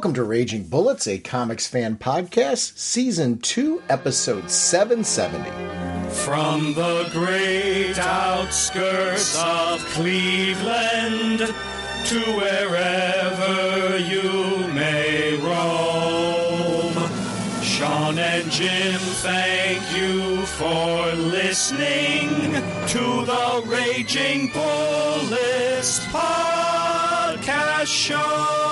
Welcome to Raging Bullets, a comics fan podcast, Season 2, Episode 770. From the great outskirts of Cleveland to wherever you may roam, Sean and Jim thank you for listening to the Raging Bullets podcast show.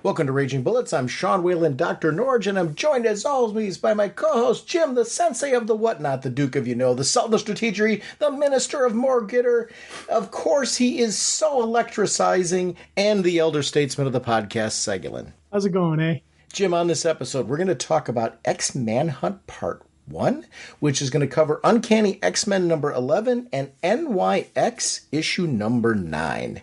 Welcome to Raging Bullets. I'm Sean Whalen, drnorge, and I'm joined as always by my co-host Jim, the sensei of the whatnot, the Duke of You Know, the Sultan of Strategery, the Minister of Morgitter. Of course, he is so electricizing, and the elder statesman of the podcast, Segulin. How's it going, eh? Jim, on this episode, we're going to talk about X-Manhunt Part 1, which is going to cover Uncanny X-Men number 11 and NYX issue number 9.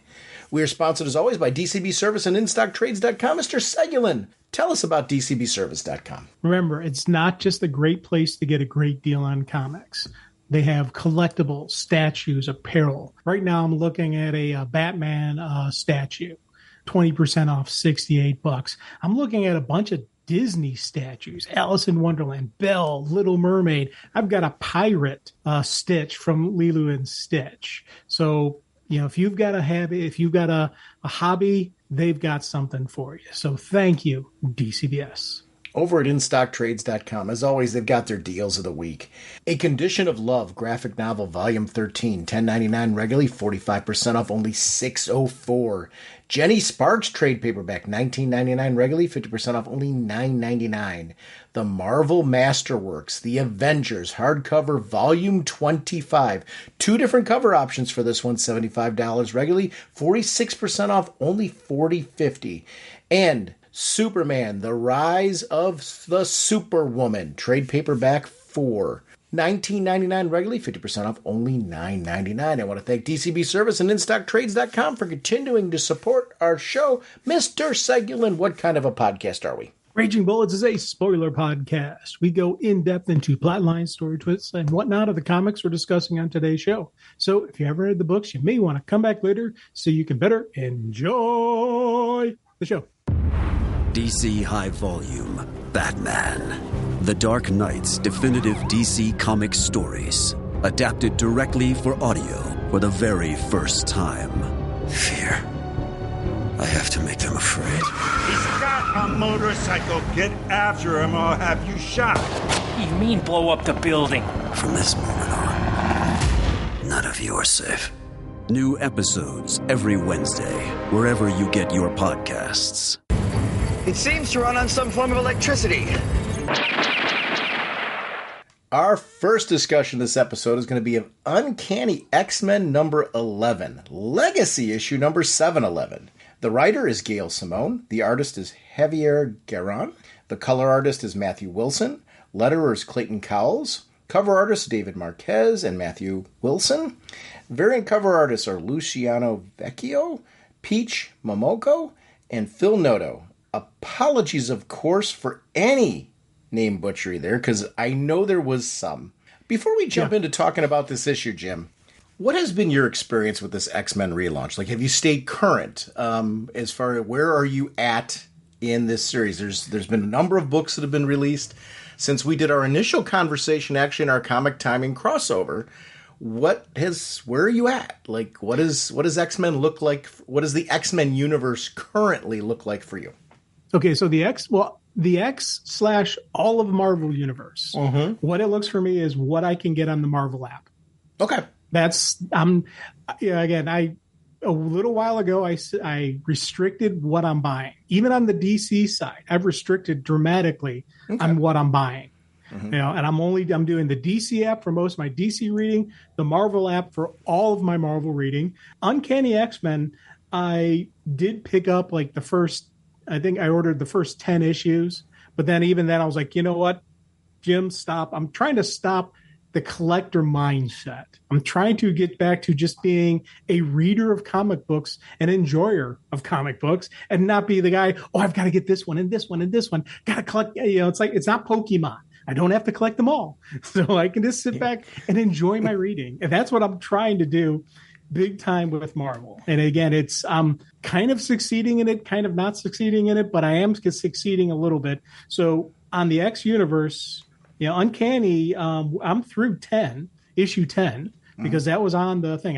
We are sponsored, as always, by DCB Service and InStockTrades.com. Mr. Segulin, tell us about DCBService.com. Remember, it's not just a great place to get a great deal on comics. They have collectibles, statues, apparel. Right now, I'm looking at a Batman statue, 20% off, $68. I'm looking at a bunch of Disney statues, Alice in Wonderland, Belle, Little Mermaid. I've got a pirate Stitch from Lilo and Stitch. So, you know, if you've got a habit, if you've got a hobby, they've got something for you. So thank you, DCBS. Over at InStockTrades.com, as always, they've got their deals of the week. A Condition of Love graphic novel, volume 13, $10.99 regularly, 45% off, only $6.04. Jenny Sparks trade paperback, $19.99 regularly, 50% off, only $9.99. The Marvel Masterworks, The Avengers, hardcover, volume 25. Two different cover options for this one, $75 regularly, 46% off, only $40.50. And Superman, The Rise of the Superwoman, trade paperback 4. $19.99 regularly, 50% off, only $9.99. I want to thank DCB Service and InStockTrades.com for continuing to support our show. Mr. Segulin, what kind of a podcast are we? Raging Bullets is a spoiler podcast. We go in-depth into plotline, story twists, and whatnot of the comics we're discussing on today's show. So if you haven't read the books, you may want to come back later so you can better enjoy the show. DC High Volume, Batman. The Dark Knight's definitive DC Comics stories. Adapted directly for audio for the very first time. Fear. I have to make them afraid. He's got a motorcycle. Get after him or I'll have you shot. You mean blow up the building? From this moment on, none of you are safe. New episodes every Wednesday, wherever you get your podcasts. It seems to run on some form of electricity. Our first discussion this episode is going to be of Uncanny X-Men number 11, Legacy issue number 711. The writer is Gail Simone. The artist is Javier Garron. The color artist is Matthew Wilson. Letterer is Clayton Cowles. Cover artists David Marquez and Matthew Wilson. Variant cover artists are Luciano Vecchio, Peach Momoko, and Phil Noto. Apologies, of course, for any name butchery there, because I know there was some. Before we jump into talking about this issue, Jim, what has been your experience with this X-Men relaunch? Like, have you stayed current as far as where are you at in this series? There's been a number of books that have been released since we did our initial conversation, actually in our comic timing crossover. Where are you at? Like, what does X-Men look like? What does the X-Men universe currently look like for you? Okay, so the X/ all of Marvel universe. Mm-hmm. What it looks for me is what I can get on the Marvel app. Okay. A little while ago, I restricted what I'm buying. Even on the DC side, I've restricted dramatically on what I'm buying. Mm-hmm. You know, and I'm doing the DC app for most of my DC reading, the Marvel app for all of my Marvel reading. Uncanny X-Men, I did pick up like I think I ordered the first 10 issues, but then even then I was like, you know what, Jim, stop. I'm trying to stop the collector mindset. I'm trying to get back to just being a reader of comic books, an enjoyer of comic books, and not be the guy, oh, I've got to get this one and this one and this one. Got to collect, it's like, it's not Pokemon. I don't have to collect them all. So I can just sit back and enjoy my reading. And that's what I'm trying to do. big time with Marvel. And again, I'm kind of succeeding in it, kind of not succeeding in it, but I am succeeding a little bit. So on the X universe, Uncanny, I'm through issue 10, because that was on the thing.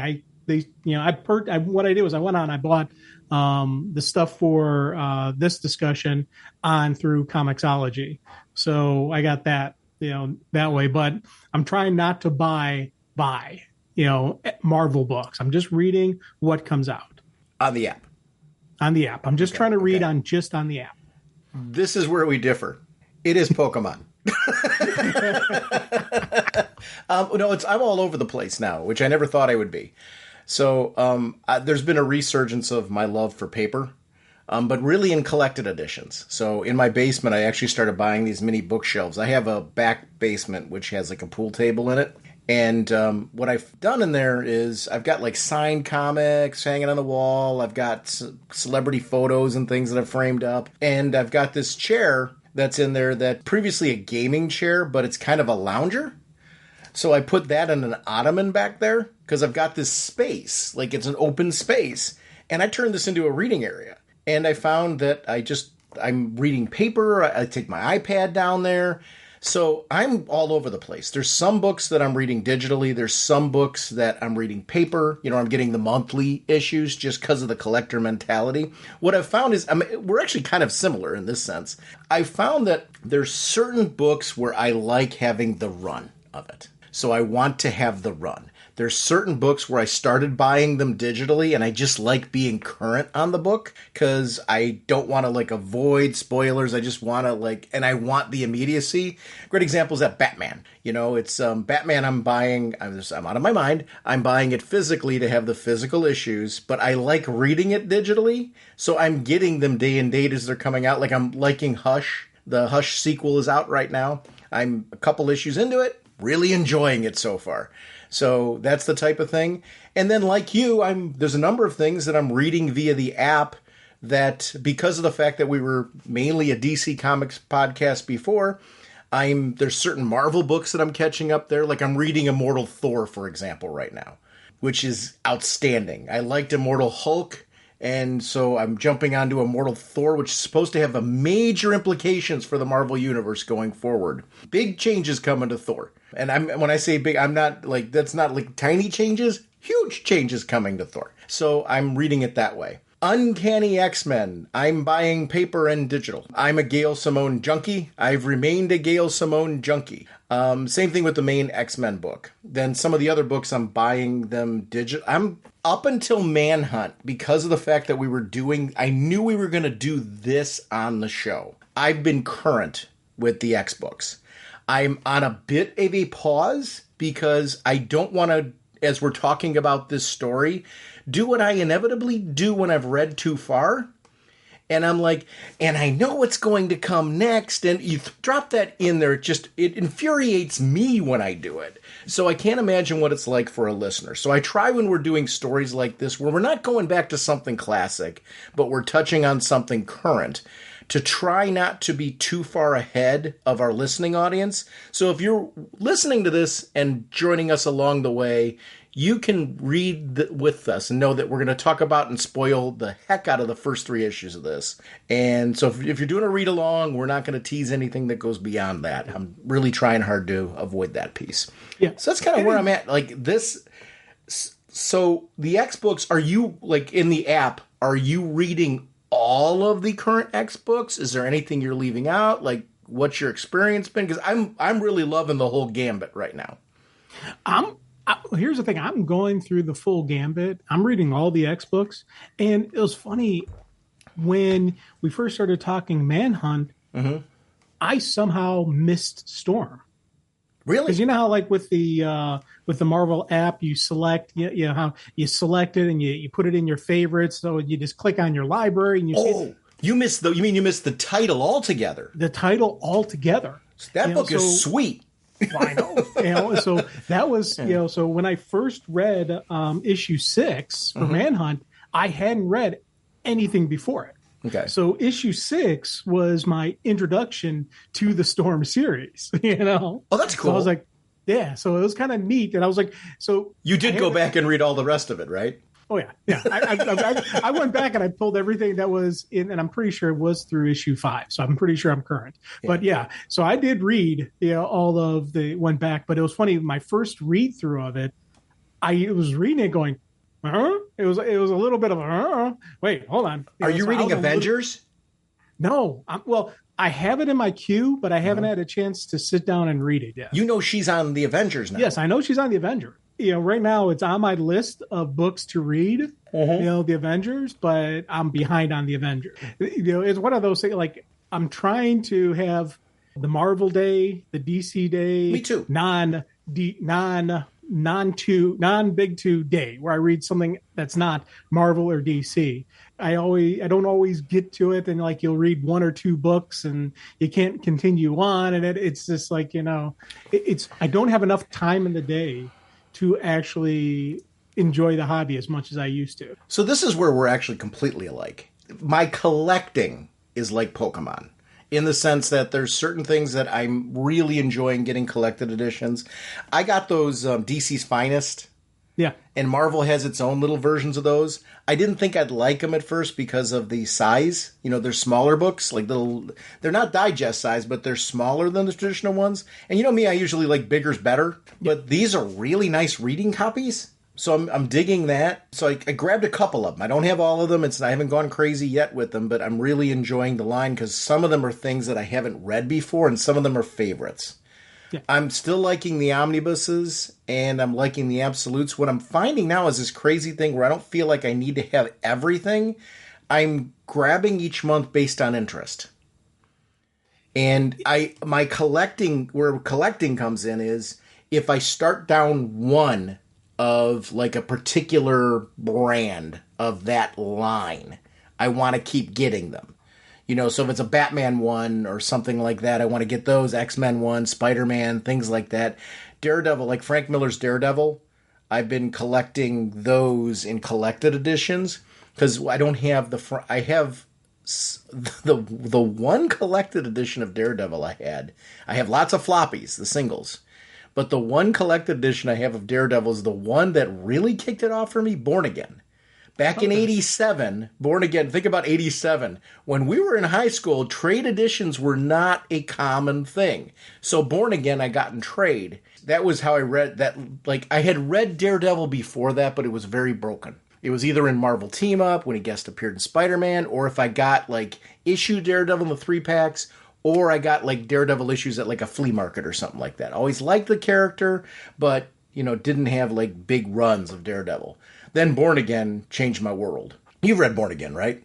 What I did was I went on, I bought the stuff for this discussion through Comixology. So I got that, that way, but I'm trying not to buy Marvel books. I'm just reading what comes out on the app. I'm just trying to read on the app. This is where we differ. It is Pokemon. No, I'm all over the place now, which I never thought I would be. So there's been a resurgence of my love for paper, but really in collected editions. So in my basement, I actually started buying these mini bookshelves. I have a back basement which has like a pool table in it. And what I've done in there is I've got like signed comics hanging on the wall. I've got celebrity photos and things that I've framed up. And I've got this chair that's in there that previously a gaming chair, but it's kind of a lounger. So I put that in an ottoman back there because I've got this space, like it's an open space. And I turned this into a reading area. And I found that I'm reading paper. I take my iPad down there. So I'm all over the place. There's some books that I'm reading digitally. There's some books that I'm reading paper. I'm getting the monthly issues just because of the collector mentality. What I've found is, we're actually kind of similar in this sense. I found that there's certain books where I like having the run of it. So I want to have the run. There's certain books where I started buying them digitally and I just like being current on the book because I don't want to avoid spoilers. I just want to and I want the immediacy. Great example is that Batman. It's Batman I'm buying. I'm out of my mind. I'm buying it physically to have the physical issues, but I like reading it digitally. So I'm getting them day and date as they're coming out. Like I'm liking Hush. The Hush sequel is out right now. I'm a couple issues into it. Really enjoying it so far. So that's the type of thing. And then like you, there's a number of things that I'm reading via the app that, because of the fact that we were mainly a DC Comics podcast before, there's certain Marvel books that I'm catching up there. Like I'm reading Immortal Thor, for example, right now, which is outstanding. I liked Immortal Hulk. And so I'm jumping onto Immortal Thor, which is supposed to have major implications for the Marvel Universe going forward. Big changes coming to Thor. And when I say big, I'm not that's not tiny changes, huge changes coming to Thor. So I'm reading it that way. Uncanny X-Men. I'm buying paper and digital. I'm a Gail Simone junkie. I've remained a Gail Simone junkie. Same thing with the main X-Men book. Then some of the other books, I'm buying them digital. I'm up until Manhunt, because of the fact that I knew we were going to do this on the show. I've been current with the X books. I'm on a bit of a pause because I don't want to, as we're talking about this story, do what I inevitably do when I've read too far. And I'm and I know what's going to come next. And you drop that in there. It infuriates me when I do it. So I can't imagine what it's like for a listener. So I try when we're doing stories like this, where we're not going back to something classic, but we're touching on something current, to try not to be too far ahead of our listening audience. So if you're listening to this and joining us along the way, you can read with us and know that we're going to talk about and spoil the heck out of the first 3 issues of this. And so if you're doing a read along, we're not going to tease anything that goes beyond that. I'm really trying hard to avoid that piece. Yeah. So that's kind of where I'm at. So the X books, are you in the app, are you reading all of the current X books? Is there anything you're leaving out? What's your experience been? Because I'm really loving the whole gambit right now. Here's the thing. I'm going through the full gambit. I'm reading all the X books. And it was funny, when we first started talking Manhunt, I somehow missed Storm. Really? Because you know how with the Marvel app, you select, how you select it and you put it in your favorites. So you just click on your library and you missed you missed the title altogether. The title altogether. So that book is sweet. Well, I know. So that was, so when I first read issue 6 for Manhunt, I hadn't read anything before it. Okay. So issue 6 was my introduction to the Storm series, Oh, that's cool. So I was Yeah, so it was kind of neat. And I was like, so... You did go back and read all the rest of it, right? Oh, yeah. Yeah. I went back and I pulled everything that was in, and I'm pretty sure it was through issue 5. So I'm pretty sure I'm current. Yeah. But yeah, so I did read all of went back. But it was funny, my first read through of it, I was reading it going, It was a little bit of wait, hold on. Are you reading Avengers? No. I have it in my queue, but I haven't had a chance to sit down and read it yet. You know she's on the Avengers now. Yes, I know she's on the Avengers. Right now it's on my list of books to read, the Avengers, but I'm behind on the Avengers. It's one of those things, like, I'm trying to have the Marvel day, the DC day. Me too. Non-big two day where I read something that's not Marvel or DC. I don't always get to it, and like you'll read 1 or 2 books and you can't continue on, and it's just like I don't have enough time in the day to actually enjoy the hobby as much as I used to. So this is where we're actually completely alike. My collecting is like Pokemon, in the sense that there's certain things that I'm really enjoying getting collected editions. I got those DC's Finest. Yeah. And Marvel has its own little versions of those. I didn't think I'd like them at first because of the size. They're smaller books. They're not digest size, but they're smaller than the traditional ones. And you know me, I usually like bigger's better. But these are really nice reading copies. So I'm digging that. So I grabbed a couple of them. I don't have all of them. I haven't gone crazy yet with them, but I'm really enjoying the line because some of them are things that I haven't read before, and some of them are favorites. Yeah. I'm still liking the omnibuses, and I'm liking the absolutes. What I'm finding now is this crazy thing where I don't feel like I need to have everything. I'm grabbing each month based on interest. And where collecting comes in is if I start down one of like a particular brand of that line, I want to keep getting them. So if it's a Batman one or something like that, I want to get those. X-Men one, Spider-Man, things like that. Daredevil, like Frank Miller's Daredevil, I've been collecting those in collected editions because I don't have I have the one collected edition of Daredevil I had. I have lots of floppies, the singles. But the one collected edition I have of Daredevil is the one that really kicked it off for me, Born Again. Back in 87, Born Again, think about 87. When we were in high school, trade editions were not a common thing. So Born Again, I got in trade. That was how I read that. Like, I had read Daredevil before that, but it was very broken. It was either in Marvel Team Up, when he guest appeared in Spider-Man, or if I got, like, issue Daredevil in the 3-packs, or I got, like, Daredevil issues at, like, a flea market or something like that. I always liked the character, but, didn't have, like, big runs of Daredevil. Then Born Again changed my world. You've read Born Again, right?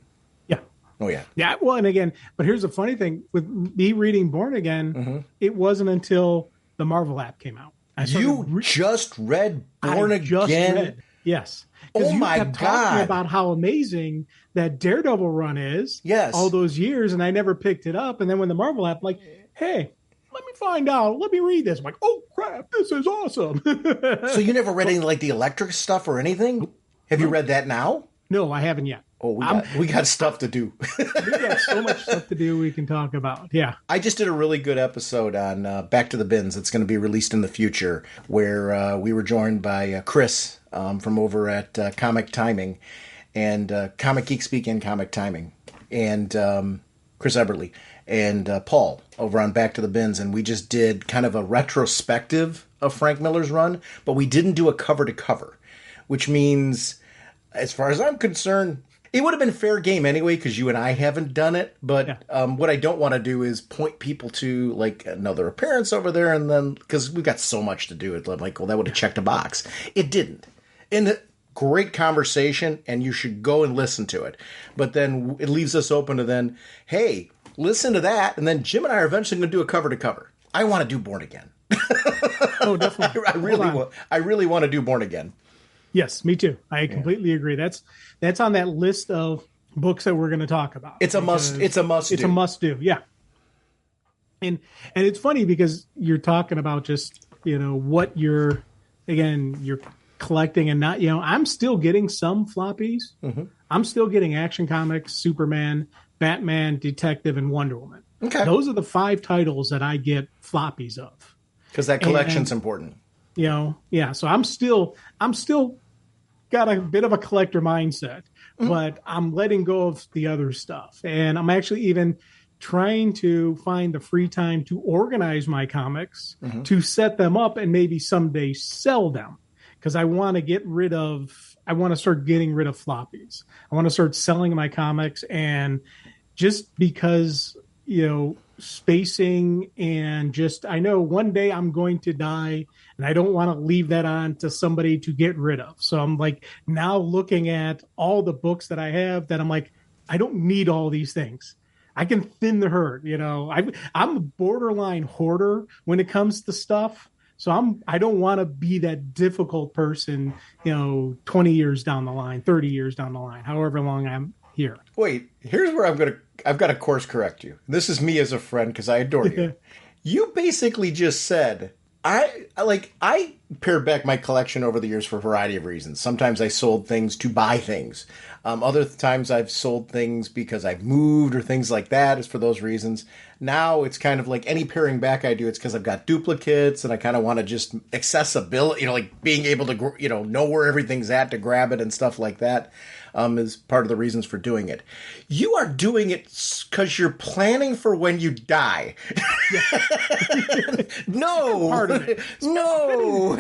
Yeah. Oh, yeah. Yeah, well, and again, but here's the funny thing. With me reading Born Again, it wasn't until the Marvel app came out. You just read Born Again? Yes. Oh, my God. talking about how amazing that Daredevil run is. Yes. All those years, and I never picked it up. And then when the Marvel app, like, hey, let me find out. Let me read this. I'm like, oh, crap, this is awesome. So you never read any, like, the electric stuff or anything? Have you read that now? No, I haven't yet. Oh, we got stuff to do. We got so much stuff to do we can talk about. Yeah. I just did a really good episode on Back to the Bins. It's going to be released in the future, where we were joined by Chris from over at Comic Timing, and Comic Geek Speak and Comic Timing, and Chris Eberly, and Paul over on Back to the Bins. And we just did kind of a retrospective of Frank Miller's run, but we didn't do a cover-to-cover, which means, as far as I'm concerned, it would have been fair game anyway, because you and I haven't done it. But what I don't want to do is point people to, like, another appearance over there, and then, because we've got so much to do, I'm like, well, that would have checked a box. It didn't. And great conversation, and you should go and listen to it. But then it leaves us open to then, hey, listen to that, and then Jim and I are eventually going to do a cover-to-cover. I want to do Born Again. Oh, definitely. I really want to do Born Again. Yes, me too. I completely agree. That's on that list of books that we're going to talk about. It's a must. It's a must. It's a must do. Yeah. And it's funny because you're talking about just what you're collecting and not. I'm still getting some floppies. Mm-hmm. I'm still getting Action Comics, Superman, Batman, Detective, and Wonder Woman. Okay, those are the 5 titles that I get floppies of. Because that collection's important. Yeah. So I'm still got a bit of a collector mindset, but I'm letting go of the other stuff. And I'm actually even trying to find the free time to organize my comics, to set them up and maybe someday sell them. Because I want to start getting rid of floppies. I want to start selling my comics. And just because, spacing and just, I know one day I'm going to die and I don't want to leave that on to somebody to get rid of. So I'm like now looking at all the books that I have that I'm like, I don't need all these things. I can thin the herd. I'm a borderline hoarder when it comes to stuff. So I don't want to be that difficult person, 20 years down the line, 30 years down the line, however long I'm here. Wait, here's where I've got to course correct you. This is me as a friend because I adore you. You basically just said, I pared back my collection over the years for a variety of reasons. Sometimes I sold things to buy things. Other times I've sold things because I've moved or things like that. It's for those reasons. Now it's kind of like any paring back I do, it's because I've got duplicates and I kind of want to just accessibility, like being able to, know where everything's at to grab it and stuff like that. Is part of the reasons for doing it. You are doing it because you're planning for when you die. No. Part of it. No.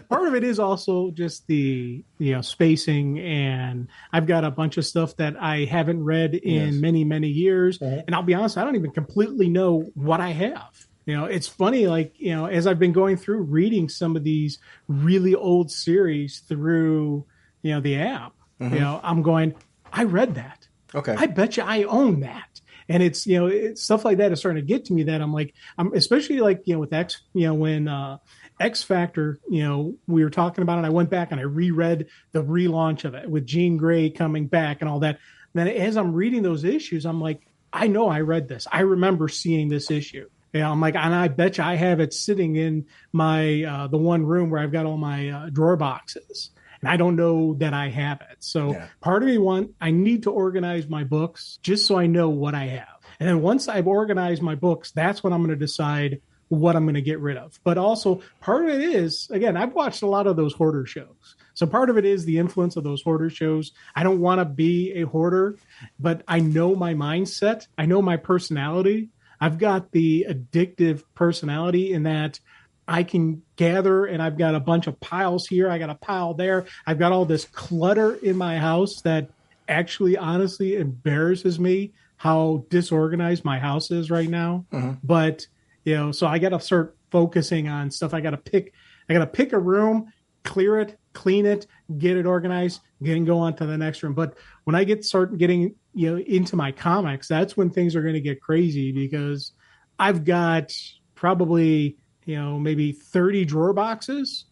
Part of it is also just the spacing, and I've got a bunch of stuff that I haven't read in many, many years. And I'll be honest, I don't even completely know what I have. It's funny, as I've been going through reading some of these really old series through the app, I'm going, I read that. Okay. I bet you I own that. And it's, it's stuff like that is starting to get to me that I'm especially with X, when X Factor, we were talking about it. I went back and I reread the relaunch of it with Jean Grey coming back and all that. And then as I'm reading those issues, I'm like, I know I read this. I remember seeing this issue. I'm like, and I bet you I have it sitting in my, the one room where I've got all my drawer boxes. And I don't know that I have it. So part of me I need to organize my books just so I know what I have. And then once I've organized my books, that's when I'm going to decide what I'm going to get rid of. But also part of it is, again, I've watched a lot of those hoarder shows. So part of it is the influence of those hoarder shows. I don't want to be a hoarder, but I know my mindset. I know my personality. I've got the addictive personality in that I can gather, and I've got a bunch of piles here. I got a pile there. I've got all this clutter in my house that actually honestly embarrasses me how disorganized my house is right now. But, so I got to start focusing on stuff. I got to pick a room, clear it, clean it, get it organized, go on to the next room. But when I start getting, into my comics, that's when things are going to get crazy, because I've got probably, maybe 30 drawer boxes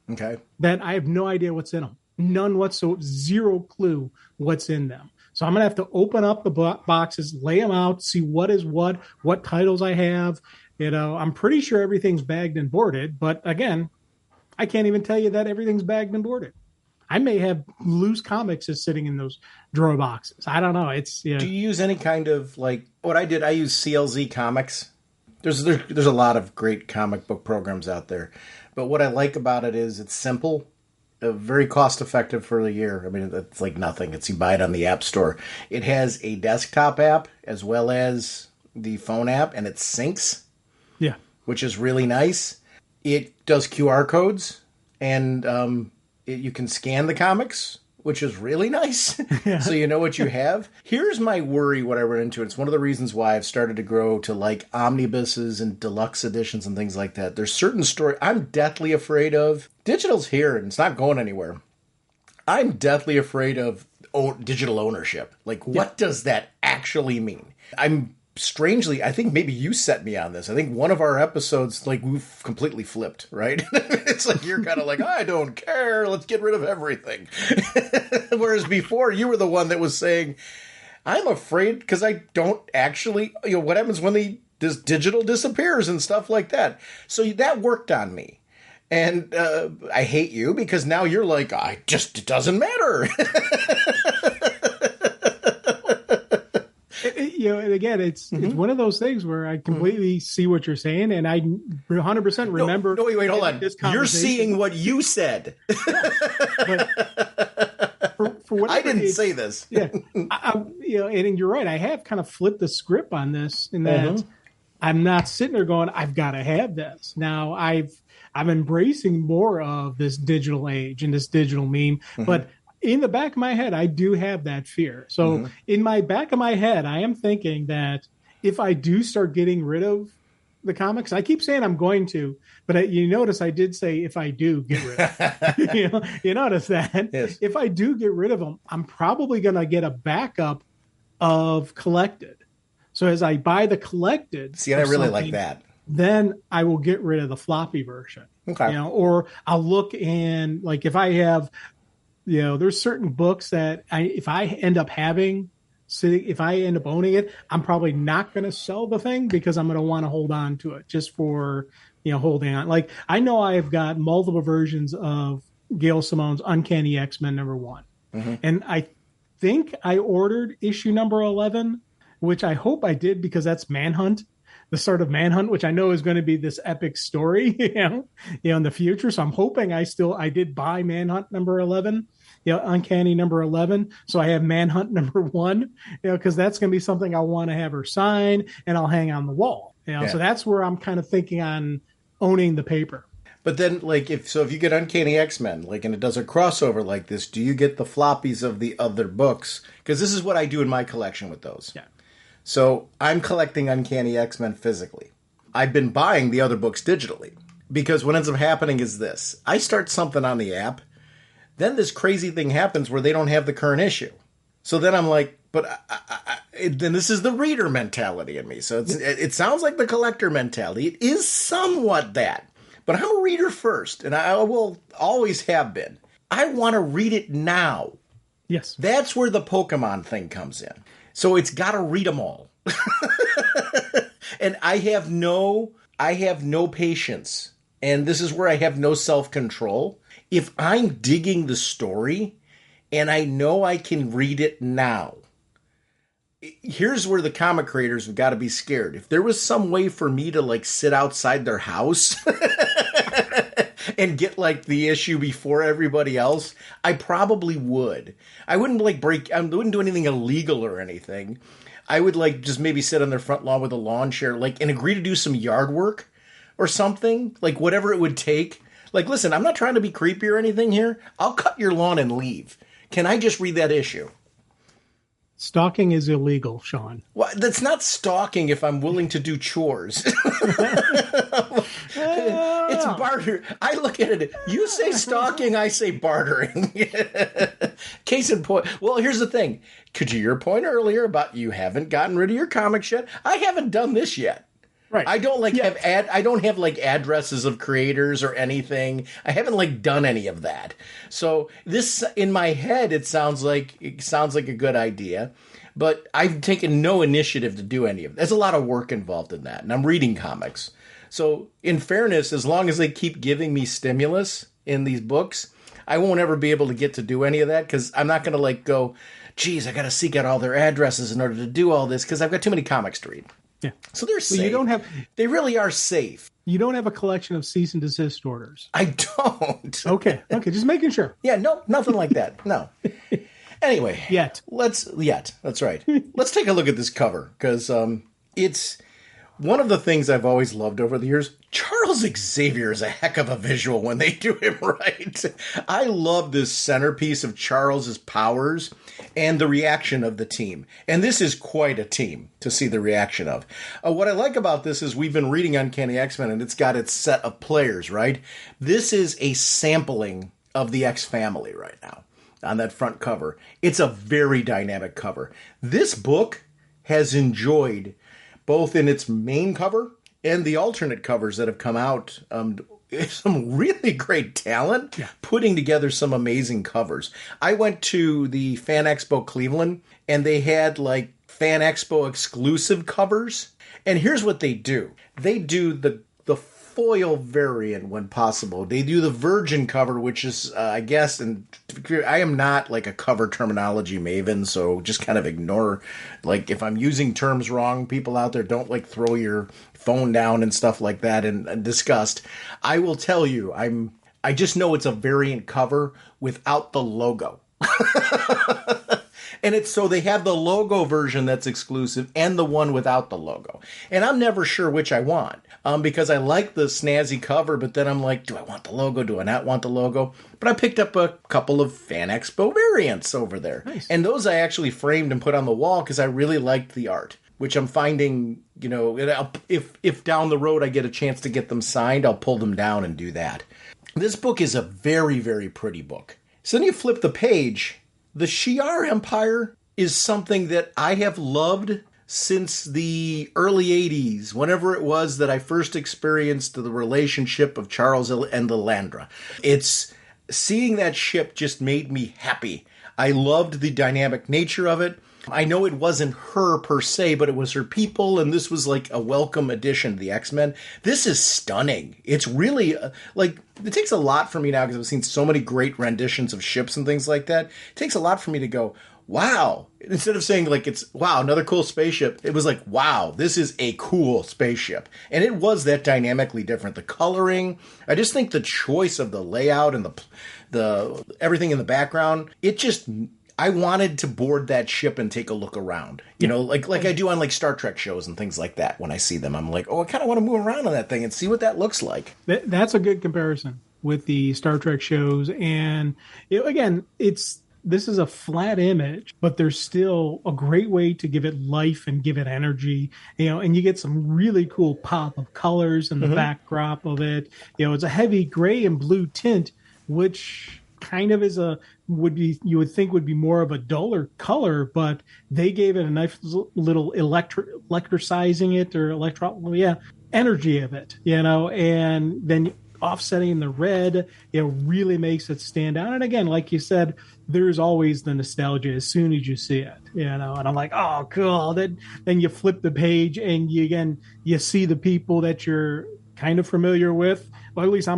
that I have no idea what's in them. None whatsoever, zero clue what's in them. So I'm going to have to open up the boxes, lay them out, see what is what titles I have. I'm pretty sure everything's bagged and boarded, but again, I can't even tell you that everything's bagged and boarded. I may have loose comics just sitting in those drawer boxes. I don't know. It's Do you use any kind of what I did? I use CLZ Comics. There's a lot of great comic book programs out there, but what I like about it is it's simple, very cost effective for the year. I mean, it's like nothing. You buy it on the App Store. It has a desktop app as well as the phone app, and it syncs. Yeah, which is really nice. It does QR codes, and you can scan the comics, which is really nice. So you know what you have. Here's my worry, what I run into. It's one of the reasons why I've started to grow to like omnibuses and deluxe editions and things like that. There's certain story I'm deathly afraid of. Digital's here and it's not going anywhere. I'm deathly afraid of digital ownership. What does that actually mean? Strangely, I think maybe you set me on this. I think one of our episodes, we've completely flipped, right? It's you're kind of I don't care. Let's get rid of everything. Whereas before, you were the one that was saying, I'm afraid because I don't actually, what happens when this digital disappears and stuff like that. So that worked on me. And I hate you because now you're it doesn't matter. and again, it's one of those things where I completely see what you're saying, and I 100% remember. No, wait, hold on. You're seeing what you said. But for I didn't say this. Yeah, and you're right. I have kind of flipped the script on this in that I'm not sitting there going, "I've got to have this." Now I'm embracing more of this digital age and this digital meme, but in the back of my head, I do have that fear. So in my back of my head, I am thinking that if I do start getting rid of the comics, I keep saying I'm going to, but you notice I did say if I do get rid of them. You notice that? Yes. If I do get rid of them, I'm probably going to get a backup of collected. So as I buy the collected, see, I really like that. Then I will get rid of the floppy version. Okay. Or I'll look and like if I have, there's certain books that if I end up owning it, I'm probably not going to sell the thing because I'm going to want to hold on to it just for, holding on. Like I know I have got multiple versions of Gail Simone's Uncanny X-Men #1. And I think I ordered issue number 11, which I hope I did because that's Manhunt. The start of Manhunt, which I know is going to be this epic story, in the future. So I'm hoping I did buy Manhunt number 11, Uncanny number 11. So I have Manhunt number 1, because that's going to be something I want to have her sign and I'll hang on the wall. So that's where I'm kind of thinking on owning the paper. But then, like, if you get Uncanny X-Men, like, and it does a crossover like this, do you get the floppies of the other books? Because this is what I do in my collection with those. Yeah. So I'm collecting Uncanny X-Men physically. I've been buying the other books digitally because what ends up happening is this. I start something on the app, then this crazy thing happens where they don't have the current issue. So then I'm like, but then this is the reader mentality in me. So it sounds like the collector mentality. It is somewhat that. But I'm a reader first, and I will always have been. I want to read it now. Yes. That's where the Pokemon thing comes in. So it's got to read them all. And I have no patience. And this is where I have no self-control. If I'm digging the story and I know I can read it now, here's where the comic creators have got to be scared. If there was some way for me to like sit outside their house and get like the issue before everybody else, I probably would. I wouldn't I wouldn't do anything illegal or anything. I would like just maybe sit on their front lawn with a lawn chair, like, and agree to do some yard work or something, like whatever it would take. Like, listen, I'm not trying to be creepy or anything here. I'll cut your lawn and leave. Can I just read that issue? Stalking is illegal, Sean. Well, that's not stalking if I'm willing to do chores. It's barter. I look at it. You say stalking, I say bartering. Case in point. Well, here's the thing. To your point earlier about you haven't gotten rid of your comics yet, I haven't done this yet. Right. I don't I don't have like addresses of creators or anything. I haven't like done any of that. So this in my head it sounds like a good idea, but I've taken no initiative to do any of it. There's a lot of work involved in that, and I'm reading comics. So in fairness, as long as they keep giving me stimulus in these books, I won't ever be able to get to do any of that because I'm not going to like go, geez, I got to seek out all their addresses in order to do all this because I've got too many comics to read. Yeah. So they're safe. They really are safe. You don't have a collection of cease and desist orders. I don't. Okay. Just making sure. Yeah, no, nothing like that. No. Anyway. Yet. That's right. Let's take a look at this cover because it's one of the things I've always loved over the years. Charles Xavier is a heck of a visual when they do him right. I love this centerpiece of Charles's powers and the reaction of the team. And this is quite a team to see the reaction of. What I like about this is we've been reading Uncanny X-Men and it's got its set of players, right? This is a sampling of the X family right now on that front cover. It's a very dynamic cover. This book has enjoyed, both in its main cover and the alternate covers that have come out, some really great talent putting together some amazing covers. I went to the Fan Expo Cleveland, and they had like Fan Expo exclusive covers. And here's what they do. They do the foil variant when possible. They do the virgin cover, which is, I guess, and I am not like a cover terminology maven, so just kind of ignore, like, if I'm using terms wrong, people out there, don't like throw your phone down and stuff like that in disgust. I will tell you, I just know it's a variant cover without the logo. And it's so they have the logo version that's exclusive and the one without the logo. And I'm never sure which I want because I like the snazzy cover, but then I'm like, do I want the logo? Do I not want the logo? But I picked up a couple of Fan Expo variants over there. Nice. And those I actually framed and put on the wall because I really liked the art, which I'm finding, you know, if down the road I get a chance to get them signed, I'll pull them down and do that. This book is a very, very pretty book. So then you flip the page. The Shi'ar Empire is something that I have loved since the early 80s, whenever it was that I first experienced the relationship of Charles and the Landra. It's seeing that ship just made me happy. I loved the dynamic nature of it. I know it wasn't her per se, but it was her people, and this was like a welcome addition to the X-Men. This is stunning. It's really, like, it takes a lot for me now because I've seen so many great renditions of ships and things like that. It takes a lot for me to go, wow. Instead of saying, like, it's, wow, another cool spaceship, it was like, wow, this is a cool spaceship. And it was that dynamically different. The coloring, I just think the choice of the layout and the everything in the background, it just... I wanted to board that ship and take a look around, you know, like I do on like Star Trek shows and things like that. When I see them, I'm like, oh, I kind of want to move around on that thing and see what that looks like. That's a good comparison with the Star Trek shows. And this is a flat image, but there's still a great way to give it life and give it energy, you know, and you get some really cool pop of colors in the backdrop of it. You know, it's a heavy gray and blue tint, which kind of is you would think would be more of a duller color, but they gave it a nice little electricizing it or energy of it, you know, and then offsetting the red, it really makes it stand out. And again, like you said, there's always the nostalgia as soon as you see it, you know, and I'm like, oh, cool. Then you flip the page and you see the people that you're kind of familiar with. Well, at least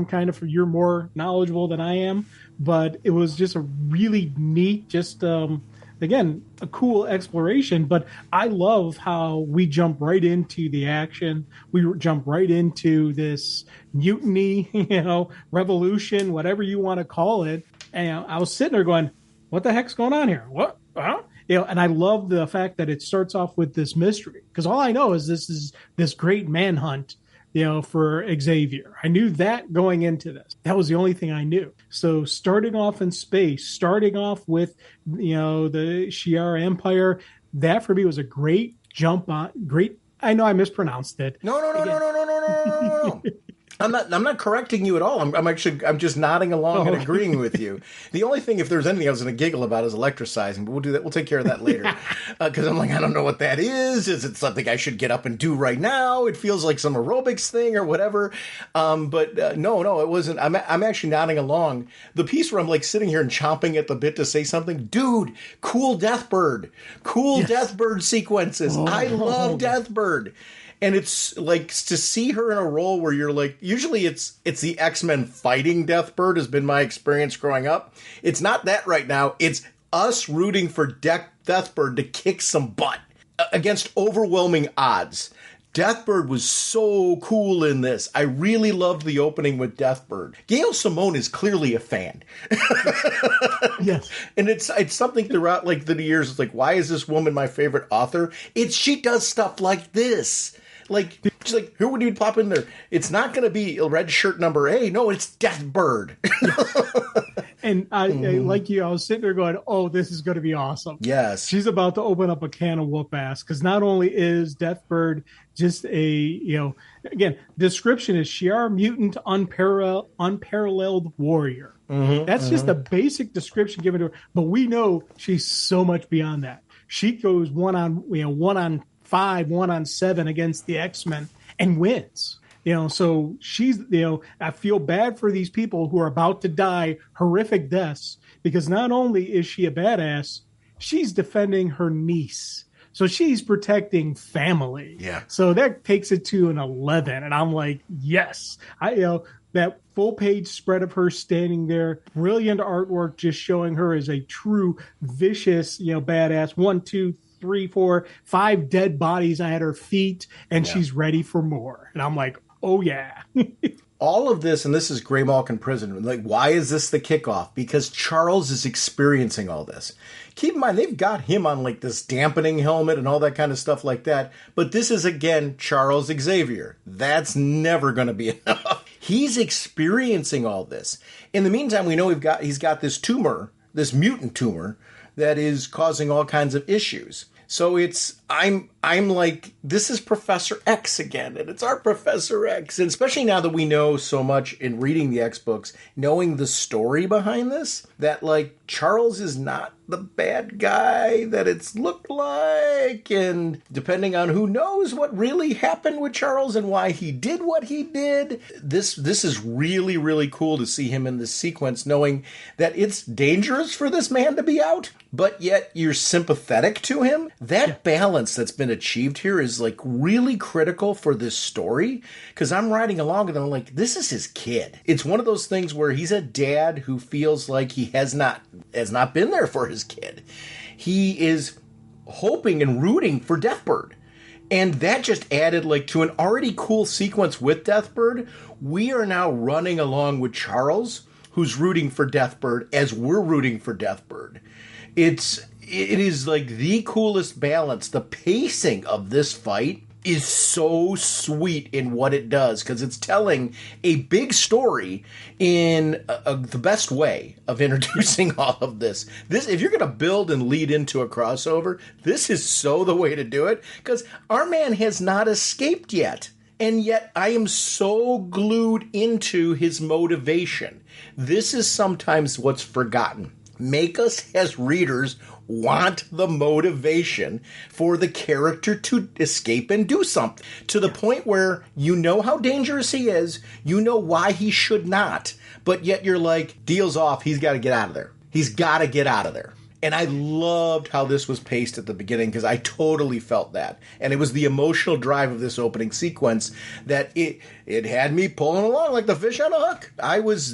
you're more knowledgeable than I am. But it was just a really neat, again, a cool exploration. But I love how we jump right into the action. We jump right into this mutiny, you know, revolution, whatever you want to call it. And I was sitting there going, what the heck's going on here? What? Huh? You know, and I love the fact that it starts off with this mystery. Because all I know is this is this great manhunt, you know, for Xavier. I knew that going into this. That was the only thing I knew. So starting off in space, starting off with, you know, the Shi'ar Empire, that for me was a great jump on. Great. I know I mispronounced it. No. I'm not correcting you at all. I'm just nodding along and agreeing with you. The only thing, if there's anything I was going to giggle about, is electricizing, but we'll do that. We'll take care of that later. Because I'm like, I don't know what that is. Is it something I should get up and do right now? It feels like some aerobics thing or whatever. But no, it wasn't. I'm actually nodding along. The piece where I'm like sitting here and chomping at the bit to say something, dude, cool Deathbird sequences. I love Deathbird. And it's like to see her in a role where you're like, usually it's the X-Men fighting Deathbird has been my experience growing up. It's not that right now. It's us rooting for Deathbird to kick some butt against overwhelming odds. Deathbird was so cool in this. I really loved the opening with Deathbird. Gail Simone is clearly a fan. Yes. And it's something throughout like the years. It's like, why is this woman my favorite author? She does stuff like this. Like, she's like, who would you pop in there? It's not going to be a red shirt number A. No, it's Deathbird. And I like you, I was sitting there going, oh, this is going to be awesome. Yes. She's about to open up a can of whoop ass. Because not only is Deathbird just a, you know, again, description is Shi'ar mutant unparalleled warrior. That's just a basic description given to her. But we know she's so much beyond that. She goes 1-on-5, 1-on-7 against the X-Men and wins. You know, so she's, you know, I feel bad for these people who are about to die horrific deaths because not only is she a badass, she's defending her niece. So she's protecting family. Yeah. So that takes it to an 11. And I'm like, yes. That full page spread of her standing there, brilliant artwork, just showing her as a true vicious, badass. 1, 2, 3, 4, 5 dead bodies at her feet, and she's ready for more. And I'm like, oh yeah. All of this, and this is Grey Malkin Prison, like, why is this the kickoff? Because Charles is experiencing all this. Keep in mind, they've got him on, like, this dampening helmet and all that kind of stuff like that. But this is, again, Charles Xavier. That's never going to be enough. He's experiencing all this. In the meantime, we know he's got this tumor, this mutant tumor, that is causing all kinds of issues. So I'm like, this is Professor X again, and it's our Professor X. And especially now that we know so much in reading the X books, knowing the story behind this, that, like, Charles is not the bad guy that it's looked like. And depending on who knows what really happened with Charles and why he did what he did, this is really, really cool to see him in this sequence, knowing that it's dangerous for this man to be out, but yet you're sympathetic to him. That balance that's been achieved here is, like, really critical for this story, because I'm riding along and I'm like, this is his kid. It's one of those things where he's a dad who feels like he has not been there for his kid. He is hoping and rooting for Deathbird. And that just added, like, to an already cool sequence with Deathbird. We are now running along with Charles, who's rooting for Deathbird as we're rooting for Deathbird. It is like the coolest balance. The pacing of this fight is so sweet in what it does, because it's telling a big story in the best way of introducing all of this. If you're going to build and lead into a crossover, this is so the way to do it, because our man has not escaped yet. And yet I am so glued into his motivation. This is sometimes what's forgotten. Make us, as readers, want the motivation for the character to escape and do something, to the point where you know how dangerous he is, you know why he should not, but yet you're like, deal's off, he's got to get out of there. He's got to get out of there. And I loved how this was paced at the beginning, because I totally felt that. And it was the emotional drive of this opening sequence that it had me pulling along like the fish on a hook.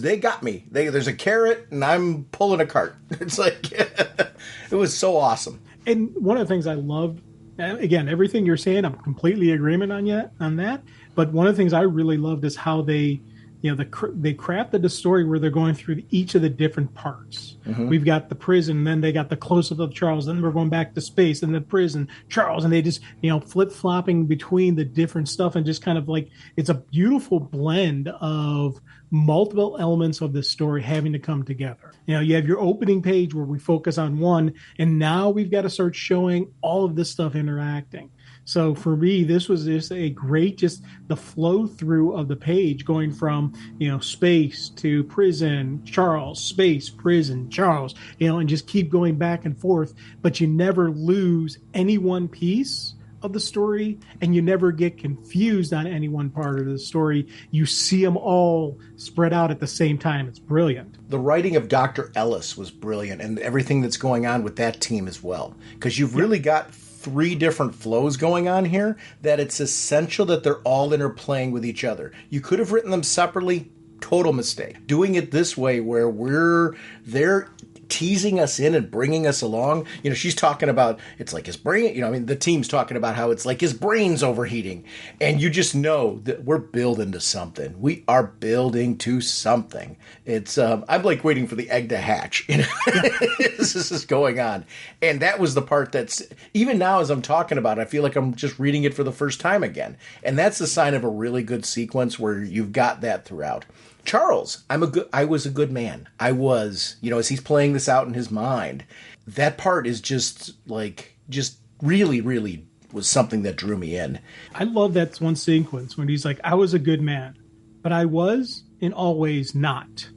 They got me. There's a carrot and I'm pulling a cart. It's like, it was so awesome. And one of the things I loved, again, everything you're saying, I'm completely in agreement on that. But one of the things I really loved is how they crafted the story where they're going through each of the different parts. Mm-hmm. We've got the prison, then they got the close-up of Charles, then we're going back to space, and the prison, Charles, and they just, flip-flopping between the different stuff, and just kind of like, it's a beautiful blend of multiple elements of the story having to come together. You have your opening page where we focus on one, and now we've got to start showing all of this stuff interacting. So for me, this was just a great, just the flow through of the page, going from, space to prison, Charles, space, prison, Charles, and just keep going back and forth. But you never lose any one piece of the story, and you never get confused on any one part of the story. You see them all spread out at the same time. It's brilliant. The writing of Dr. Ellis was brilliant, and everything that's going on with that team as well, because you've really got 3 different flows going on here, that it's essential that they're all interplaying with each other. You could have written them separately, total mistake. Doing it this way, where they're teasing us in and bringing us along. She's talking about, it's like his brain, the team's talking about how it's like his brain's overheating, and you just know that we're building to something. We are building to something. It's, I'm like waiting for the egg to hatch. This is going on. And that was the part that's, even now as I'm talking about it, I feel like I'm just reading it for the first time again. And that's the sign of a really good sequence where you've got that throughout. Charles, I was a good man. I was, as he's playing this out in his mind, that part is just really, really was something that drew me in. I love that one sequence when he's like, I was a good man, but I was in all ways not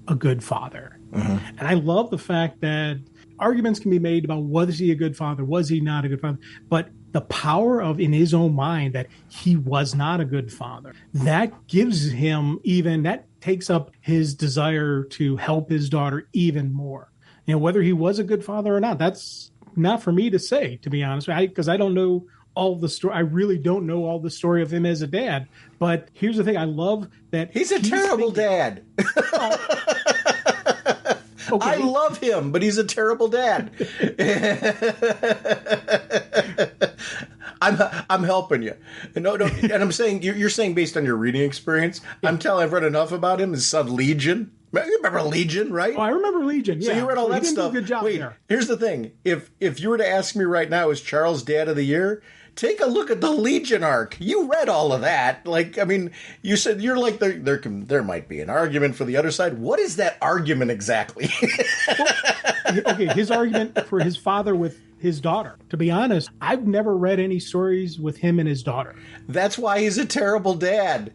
a good father. Mm-hmm. And I love the fact that arguments can be made about, was he a good father? Was he not a good father? But the power of in his own mind that he was not a good father, that gives him that takes up his desire to help his daughter even more. Whether he was a good father or not, that's, not for me to say, to be honest, because I don't know all the story. I really don't know all the story of him as a dad. But here's the thing: I love that he's a terrible dad. Okay. I love him, but he's a terrible dad. I'm helping you. No, and I'm saying you're saying based on your reading experience. Yeah. I've read enough about him. His son Legion. You remember Legion, right? Oh, I remember Legion. Yeah. So you read all that stuff. Good job there. Here's the thing: if you were to ask me right now, is Charles Dad of the Year? Take a look at the Legion arc. You read all of that. Like, I mean, you said you're like there might be an argument for the other side. What is that argument exactly? Okay, his argument for his father with his daughter. To be honest, I've never read any stories with him and his daughter. That's why he's a terrible dad.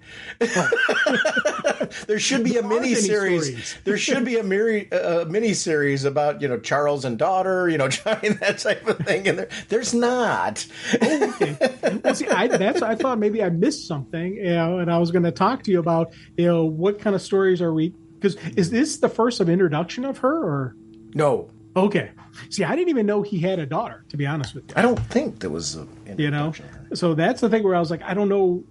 There should be a mini-series. There should be a mini-series about, Charles and daughter, that type of thing. And there's not. Oh, okay. Well, see, I thought maybe I missed something, and I was going to talk to you about, what kind of stories are we, because is this the first of introduction of her, or? No. Okay. See, I didn't even know he had a daughter, to be honest with you. I don't think there was an introduction. So that's the thing where I was like, I don't know,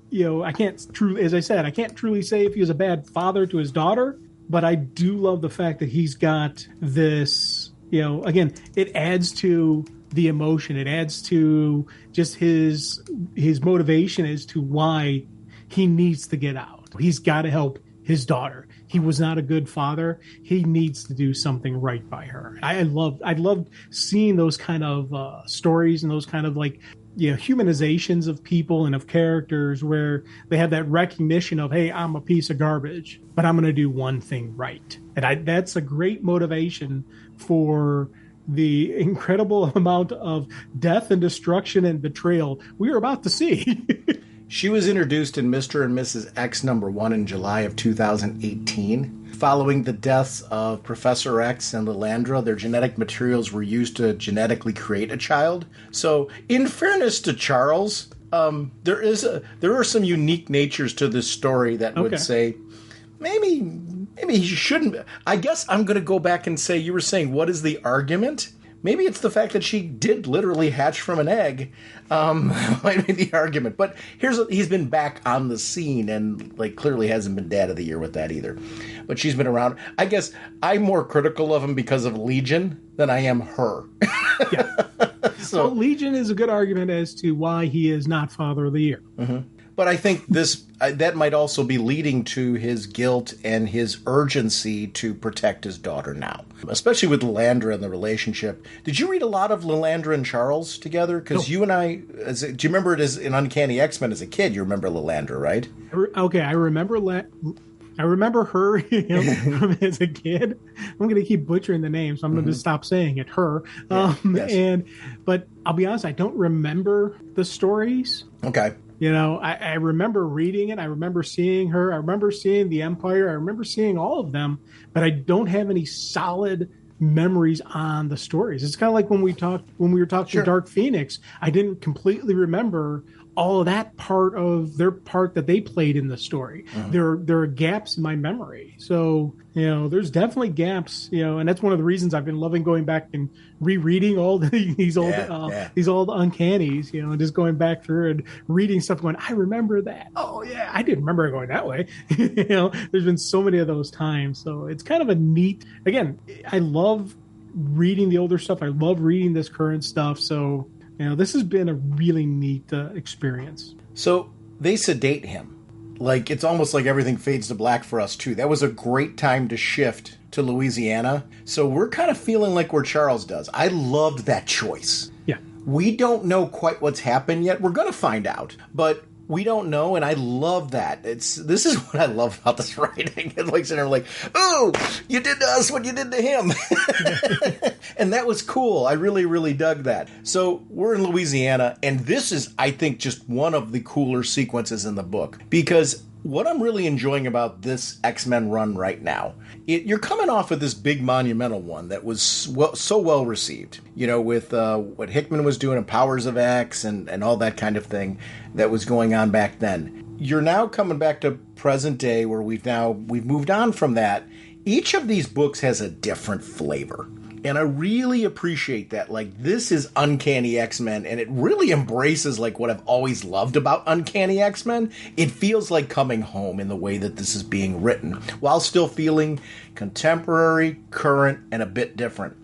I can't truly, as I said, I can't truly say if he was a bad father to his daughter, but I do love the fact that he's got this, again, it adds to the emotion. It adds to just his motivation as to why he needs to get out. He's got to help his daughter. He was not a good father. He needs to do something right by her. I loved seeing those kind of stories and those kind of humanizations of people and of characters where they have that recognition of, hey, I'm a piece of garbage, but I'm going to do one thing right. And that's a great motivation for the incredible amount of death and destruction and betrayal we are about to see. She was introduced in Mr. and Mrs. X #1 in July of 2018. Following the deaths of Professor X and Lilandra, their genetic materials were used to genetically create a child. So, in fairness to Charles, there are some unique natures to this story that would say, maybe he shouldn't. I guess I'm going to go back and say, you were saying, what is the argument? Maybe it's the fact that she did literally hatch from an egg. Might be the argument. But he's been back on the scene and clearly hasn't been Dad of the Year with that either. But she's been around. I guess I'm more critical of him because of Legion than I am her. Yeah. So Legion is a good argument as to why he is not Father of the Year. Mm-hmm. But I think that might also be leading to his guilt and his urgency to protect his daughter now, especially with Lilandra and the relationship. Did you read a lot of Lilandra and Charles together? Because you and I, do you remember it as in Uncanny X-Men as a kid? You remember Lilandra, right? Okay, I remember her from as a kid. I'm going to keep butchering the name, so I'm going to stop saying it. Her, yes. But I'll be honest, I don't remember the stories. Okay. I remember reading it. I remember seeing her. I remember seeing the Empire. I remember seeing all of them, but I don't have any solid memories on the stories. It's kind of like when we were talking to Dark Phoenix. I didn't completely remember all of that part of their part that they played in the story. Mm-hmm. There are gaps in my memory. So, there's definitely gaps, and that's one of the reasons I've been loving going back and rereading all these old Uncannies, and just going back through and reading stuff going, I remember that. Oh yeah, I didn't remember it going that way. There's been so many of those times. So it's kind of a neat, again, I love reading the older stuff. I love reading this current stuff. So, this has been a really neat experience. So they sedate him. It's almost like everything fades to black for us, too. That was a great time to shift to Louisiana. So we're kind of feeling like where Charles does. I loved that choice. Yeah. We don't know quite what's happened yet. We're going to find out. But we don't know, and I love that. This is what I love about this writing. It's sitting there oh, you did to us what you did to him. And that was cool. I really, really dug that. So we're in Louisiana, and this is, I think, just one of the cooler sequences in the book. Because what I'm really enjoying about this X-Men run right now, you're coming off of this big monumental one that was so well received, with what Hickman was doing in Powers of X and all that kind of thing that was going on back then. You're now coming back to present day where we've moved on from that. Each of these books has a different flavor. And I really appreciate that. Like, this is Uncanny X-Men, and it really embraces, like, what I've always loved about Uncanny X-Men. It feels like coming home in the way that this is being written, while still feeling contemporary, current, and a bit different.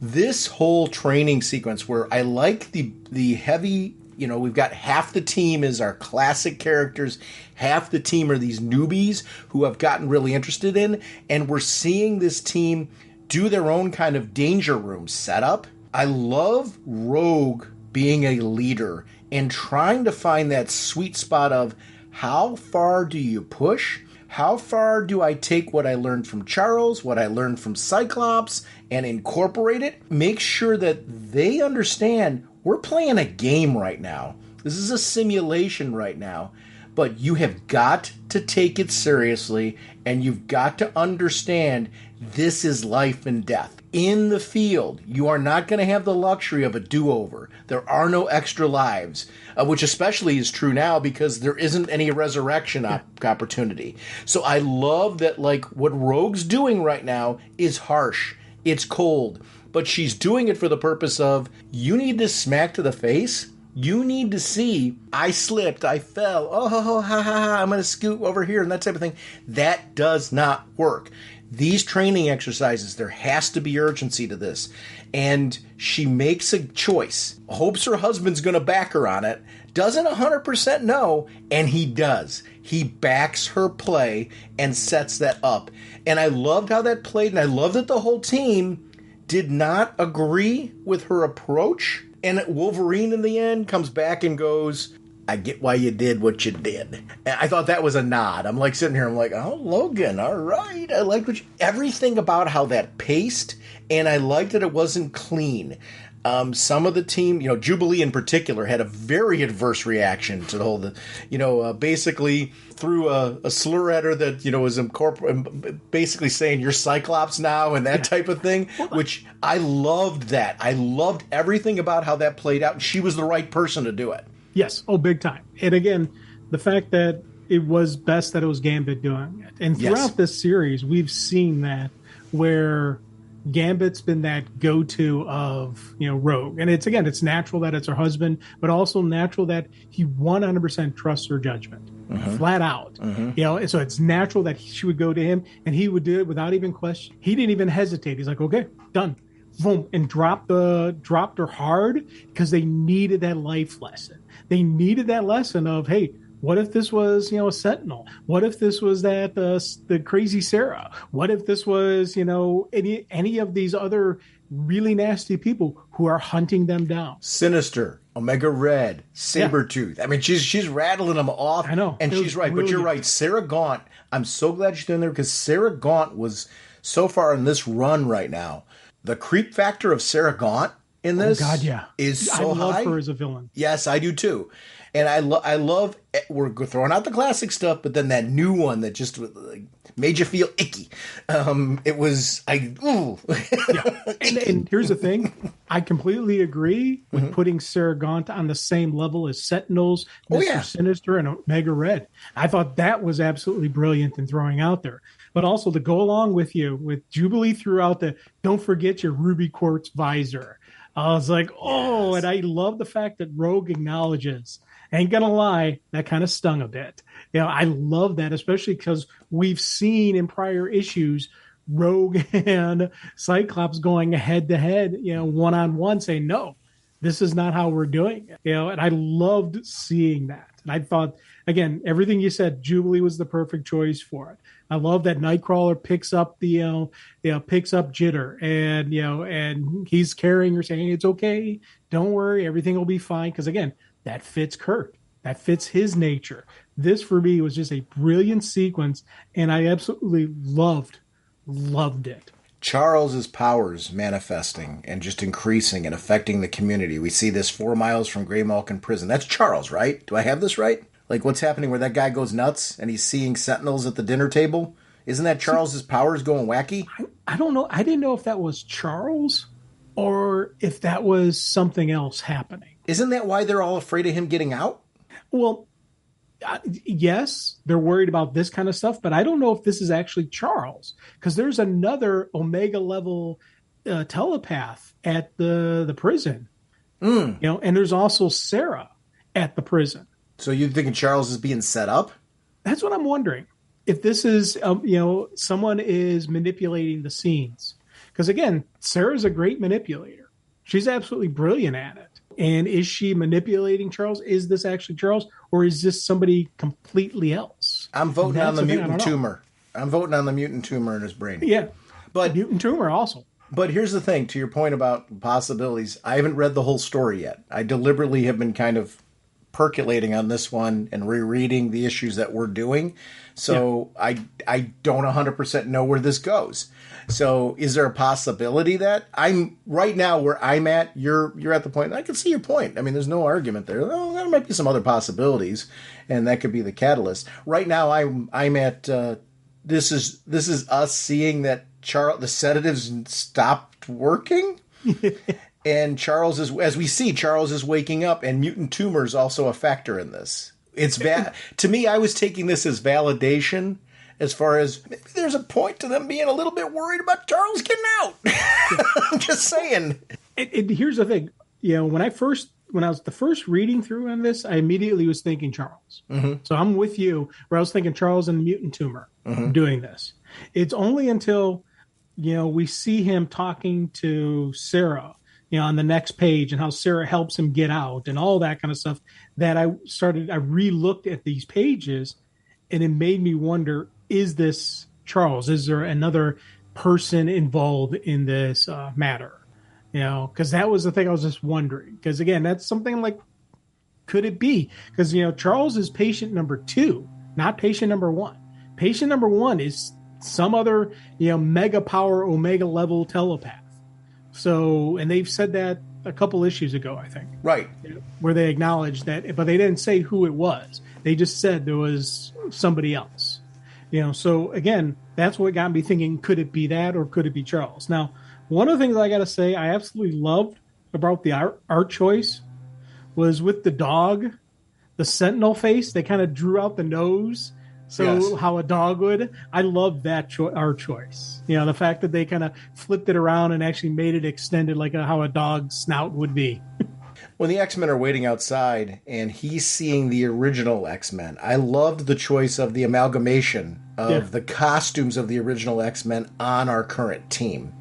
This whole training sequence where I like the heavy, you know, we've got half the team is our classic characters, half the team are these newbies who I've gotten really interested in, and we're seeing this team do their own kind of danger room setup. I love Rogue being a leader and trying to find that sweet spot of how far do you push? How far do I take what I learned from Charles, what I learned from Cyclops, and incorporate it? Make sure that they understand we're playing a game right now. This is a simulation right now. But you have got to take it seriously, and you've got to understand this is life and death. In the field, you are not going to have the luxury of a do-over. There are no extra lives, which especially is true now because there isn't any resurrection opportunity. So I love that, like, what Rogue's doing right now is harsh. It's cold. But she's doing it for the purpose of, you need to smack to the face. You need to see, I slipped, I fell, oh, ha, ha, ha, I'm going to scoot over here and that type of thing. That does not work. These training exercises, there has to be urgency to this. And she makes a choice, hopes her husband's going to back her on it, doesn't 100% know, and he does. He backs her play and sets that up. And I loved how that played, and I love that the whole team did not agree with her approach. And Wolverine in the end comes back and goes, I get why you did what you did. And I thought that was a nod. I'm like sitting here, I'm like, oh, Logan, all right. I like everything about how that paced, and I liked that it wasn't clean. Some of the team, you know, Jubilee in particular, had a very adverse reaction to the whole, basically threw a slur at her that, you know, was basically saying you're Cyclops now and that type of thing, which I loved that. I loved everything about how that played out, and she was the right person to do it. Yes. Oh, big time. And again, the fact that it was best that it was Gambit doing it. And throughout this series, we've seen that where Gambit's been that go-to of, you know, Rogue. And it's natural that it's her husband, but also natural that he 100% trusts her judgment. Flat out. You know, and so it's natural that she would go to him and he would do it without even question. He didn't even hesitate. He's like, okay, done. Boom, and dropped her hard because they needed that life lesson. They needed that lesson of, hey, what if this was, you know, a Sentinel? What if this was that the crazy Sarah? What if this was, you know, any of these other really nasty people who are hunting them down? Sinister, Omega Red, Sabretooth. I mean, she's rattling them off. I know, and she's right. But you're right, Sarah Gaunt. I'm so glad she's doing there because Sarah Gaunt was so far in this run right now. The creep factor of Sarah Gaunt in this is so high. I love her as a villain. Yes, I do too. And I love, we're throwing out the classic stuff, but then that new one that just made you feel icky. And here's the thing. I completely agree with putting Sarah Gaunt on the same level as Sentinels, Mr. Sinister, and Omega Red. I thought that was absolutely brilliant in throwing out there. But also to go along with you, with Jubilee throughout don't forget your ruby quartz visor. I was like, and I love the fact that Rogue acknowledges, ain't gonna lie, that kind of stung a bit. You know, I love that, especially because we've seen in prior issues Rogue and Cyclops going head to head, you know, one-on-one, saying, no, this is not how we're doing it. You know, and I loved seeing that. And I thought, again, everything you said, Jubilee was the perfect choice for it. I love that Nightcrawler picks up picks up Jitter, and and he's carrying her, saying it's okay, don't worry, everything will be fine. Because again, that fits Kurt, that fits his nature. This for me was just a brilliant sequence, and I absolutely loved it. Charles's powers manifesting and just increasing and affecting the community. We see this 4 miles from Grey Malkin Prison. That's Charles, right? Do I have this right? Like, what's happening where that guy goes nuts and he's seeing Sentinels at the dinner table? Isn't that Charles's powers going wacky? I don't know. I didn't know if that was Charles or if that was something else happening. Isn't that why they're all afraid of him getting out? Well, yes, they're worried about this kind of stuff, but I don't know if this is actually Charles, because there's another Omega level telepath at the prison. You know, and there's also Sarah at the prison. So you're thinking Charles is being set up? That's what I'm wondering. If this is, you know, someone is manipulating the scenes. Because again, Sarah's a great manipulator. She's absolutely brilliant at it. And is she manipulating Charles? Is this actually Charles? Or is this somebody completely else? I'm voting on the mutant tumor. I'm voting on the mutant tumor in his brain. Yeah. But mutant tumor also. But here's the thing, to your point about possibilities, I haven't read the whole story yet. I deliberately have been kind of percolating on this one and rereading the issues that we're doing. So I don't 100% know where this goes. So is there a possibility that I'm right now where I'm at, you're at the point, I can see your point. I mean, there's no argument there. Oh, there might be some other possibilities, and that could be the catalyst. Right now I'm at this is us seeing that the sedatives stopped working. And Charles is waking up, and mutant tumor is also a factor in this. It's to me, I was taking this as validation, as far as maybe there's a point to them being a little bit worried about Charles getting out. I'm just saying. Here's the thing, you know, when I was the first reading through on this, I immediately was thinking Charles. Mm-hmm. So I'm with you, where I was thinking Charles and the mutant tumor doing this. It's only until, you know, we see him talking to Sarah, you know, on the next page, and how Sarah helps him get out and all that kind of stuff, that I re-looked at these pages, and it made me wonder, is this Charles? Is there another person involved in this matter? You know, because that was the thing I was just wondering. Because again, that's something like, could it be? Because, you know, Charles is patient number 2, not patient number 1. Patient number 1 is some other, you know, mega power, omega level telepath. So, and they've said that a couple issues ago, I think. Right. Where they acknowledged that, but they didn't say who it was. They just said there was somebody else. You know, so again, that's what got me thinking, could it be that, or could it be Charles? Now, one of the things I got to say I absolutely loved about the art choice was with the dog, the sentinel face. They kind of drew out the nose. So yes. How a dog would. I love that art choice. You know, the fact that they kind of flipped it around and actually made it extended like how a dog's snout would be. When the X-Men are waiting outside and he's seeing the original X-Men, I loved the choice of the amalgamation of the costumes of the original X-Men on our current team.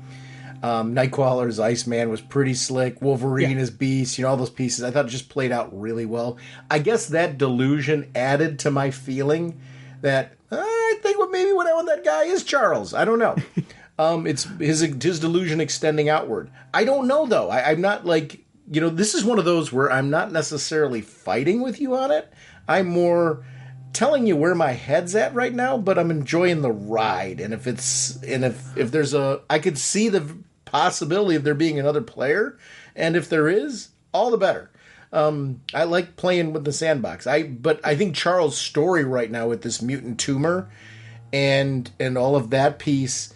Nightcrawler as Iceman was pretty slick. Wolverine as Beast, you know, all those pieces. I thought it just played out really well. I guess that delusion added to my feeling that I think maybe what I want that guy is Charles. I don't know. It's his delusion extending outward. I don't know, though. I'm not like, you know, this is one of those where I'm not necessarily fighting with you on it. I'm more telling you where my head's at right now, but I'm enjoying the ride. And if there's I could see the possibility of there being another player, and if there is, all the better. I like playing with the sandbox. But I think Charles' story right now with this mutant tumor and all of that piece,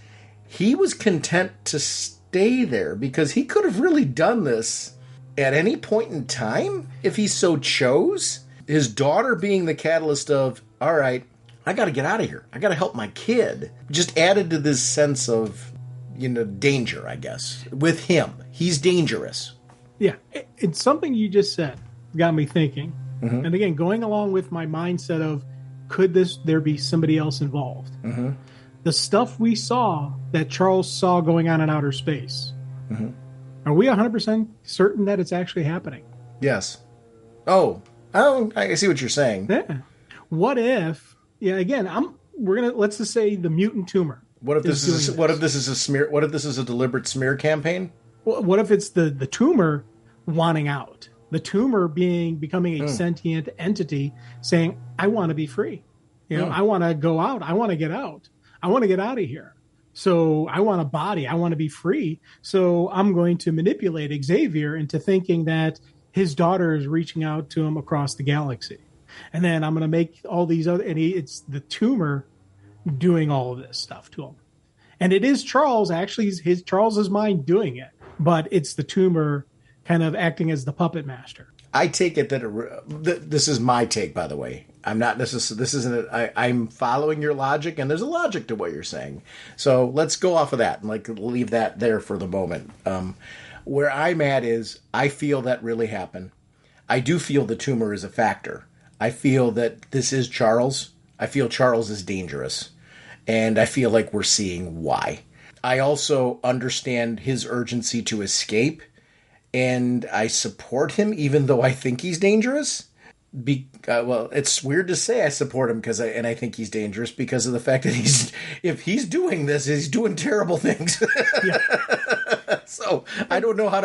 he was content to stay there because he could have really done this at any point in time if he so chose. His daughter being the catalyst of, all right, I got to get out of here. I got to help my kid. Just added to this sense of, you know, danger, I guess. With him, he's dangerous. Yeah, it's something you just said got me thinking. Mm-hmm. And again, going along with my mindset of, could there be somebody else involved? Mm-hmm. The stuff we saw that Charles saw going on in outer space, are we 100% certain that it's actually happening? Yes. Oh, I see what you're saying. Yeah. What if? Yeah. Again, let's just say the mutant tumor. What if this is a smear? What if this is a deliberate smear campaign? What if it's the tumor wanting out? The tumor becoming a sentient entity saying, I want to be free. You know, I want to go out. I want to get out. I want to get out of here. So I want a body. I want to be free. So I'm going to manipulate Xavier into thinking that his daughter is reaching out to him across the galaxy. And then I'm going to make all these other, and it's the tumor doing all of this stuff to him. And it is Charles, actually, Charles's mind doing it. But it's the tumor kind of acting as the puppet master. I take it that this is my take, by the way. I'm not. This isn't. I'm following your logic, and there's a logic to what you're saying. So let's go off of that and leave that there for the moment. Where I'm at is I feel that really happened. I do feel the tumor is a factor. I feel that this is Charles. I feel Charles is dangerous, and I feel like we're seeing why. I also understand his urgency to escape, and I support him even though I think he's dangerous. Well, it's weird to say I support him and I think he's dangerous because of the fact that if he's doing this, he's doing terrible things. So I don't know how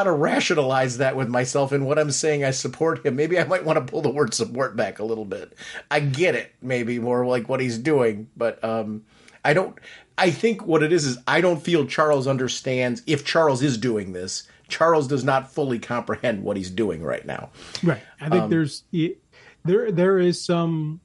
to rationalize that with myself. And what I'm saying, I support him. Maybe I might want to pull the word support back a little bit. I get it, maybe more like what he's doing, but I don't. I think what it is I don't feel Charles understands if Charles is doing this. Charles does not fully comprehend what he's doing right now. Right. I think there is some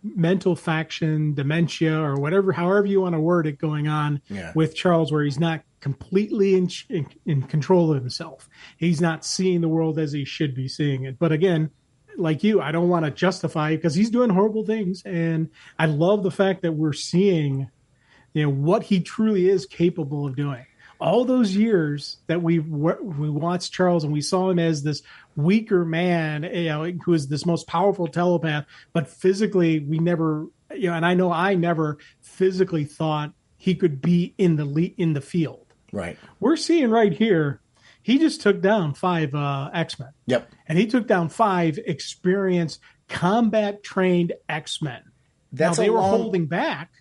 mental faction, dementia, or however you want to word it, going on with Charles, where he's not completely in control of himself. He's not seeing the world as he should be seeing it. But again, like you, I don't want to justify it because he's doing horrible things. And I love the fact that we're seeing, what he truly is capable of doing. All those years that we watched Charles and we saw him as this weaker man, who is this most powerful telepath, but physically we never, and I know I never physically thought he could be in the field. Right. We're seeing right here, he just took down 5 X-Men. Yep. And he took down 5 experienced combat trained X-Men. Now they were holding back,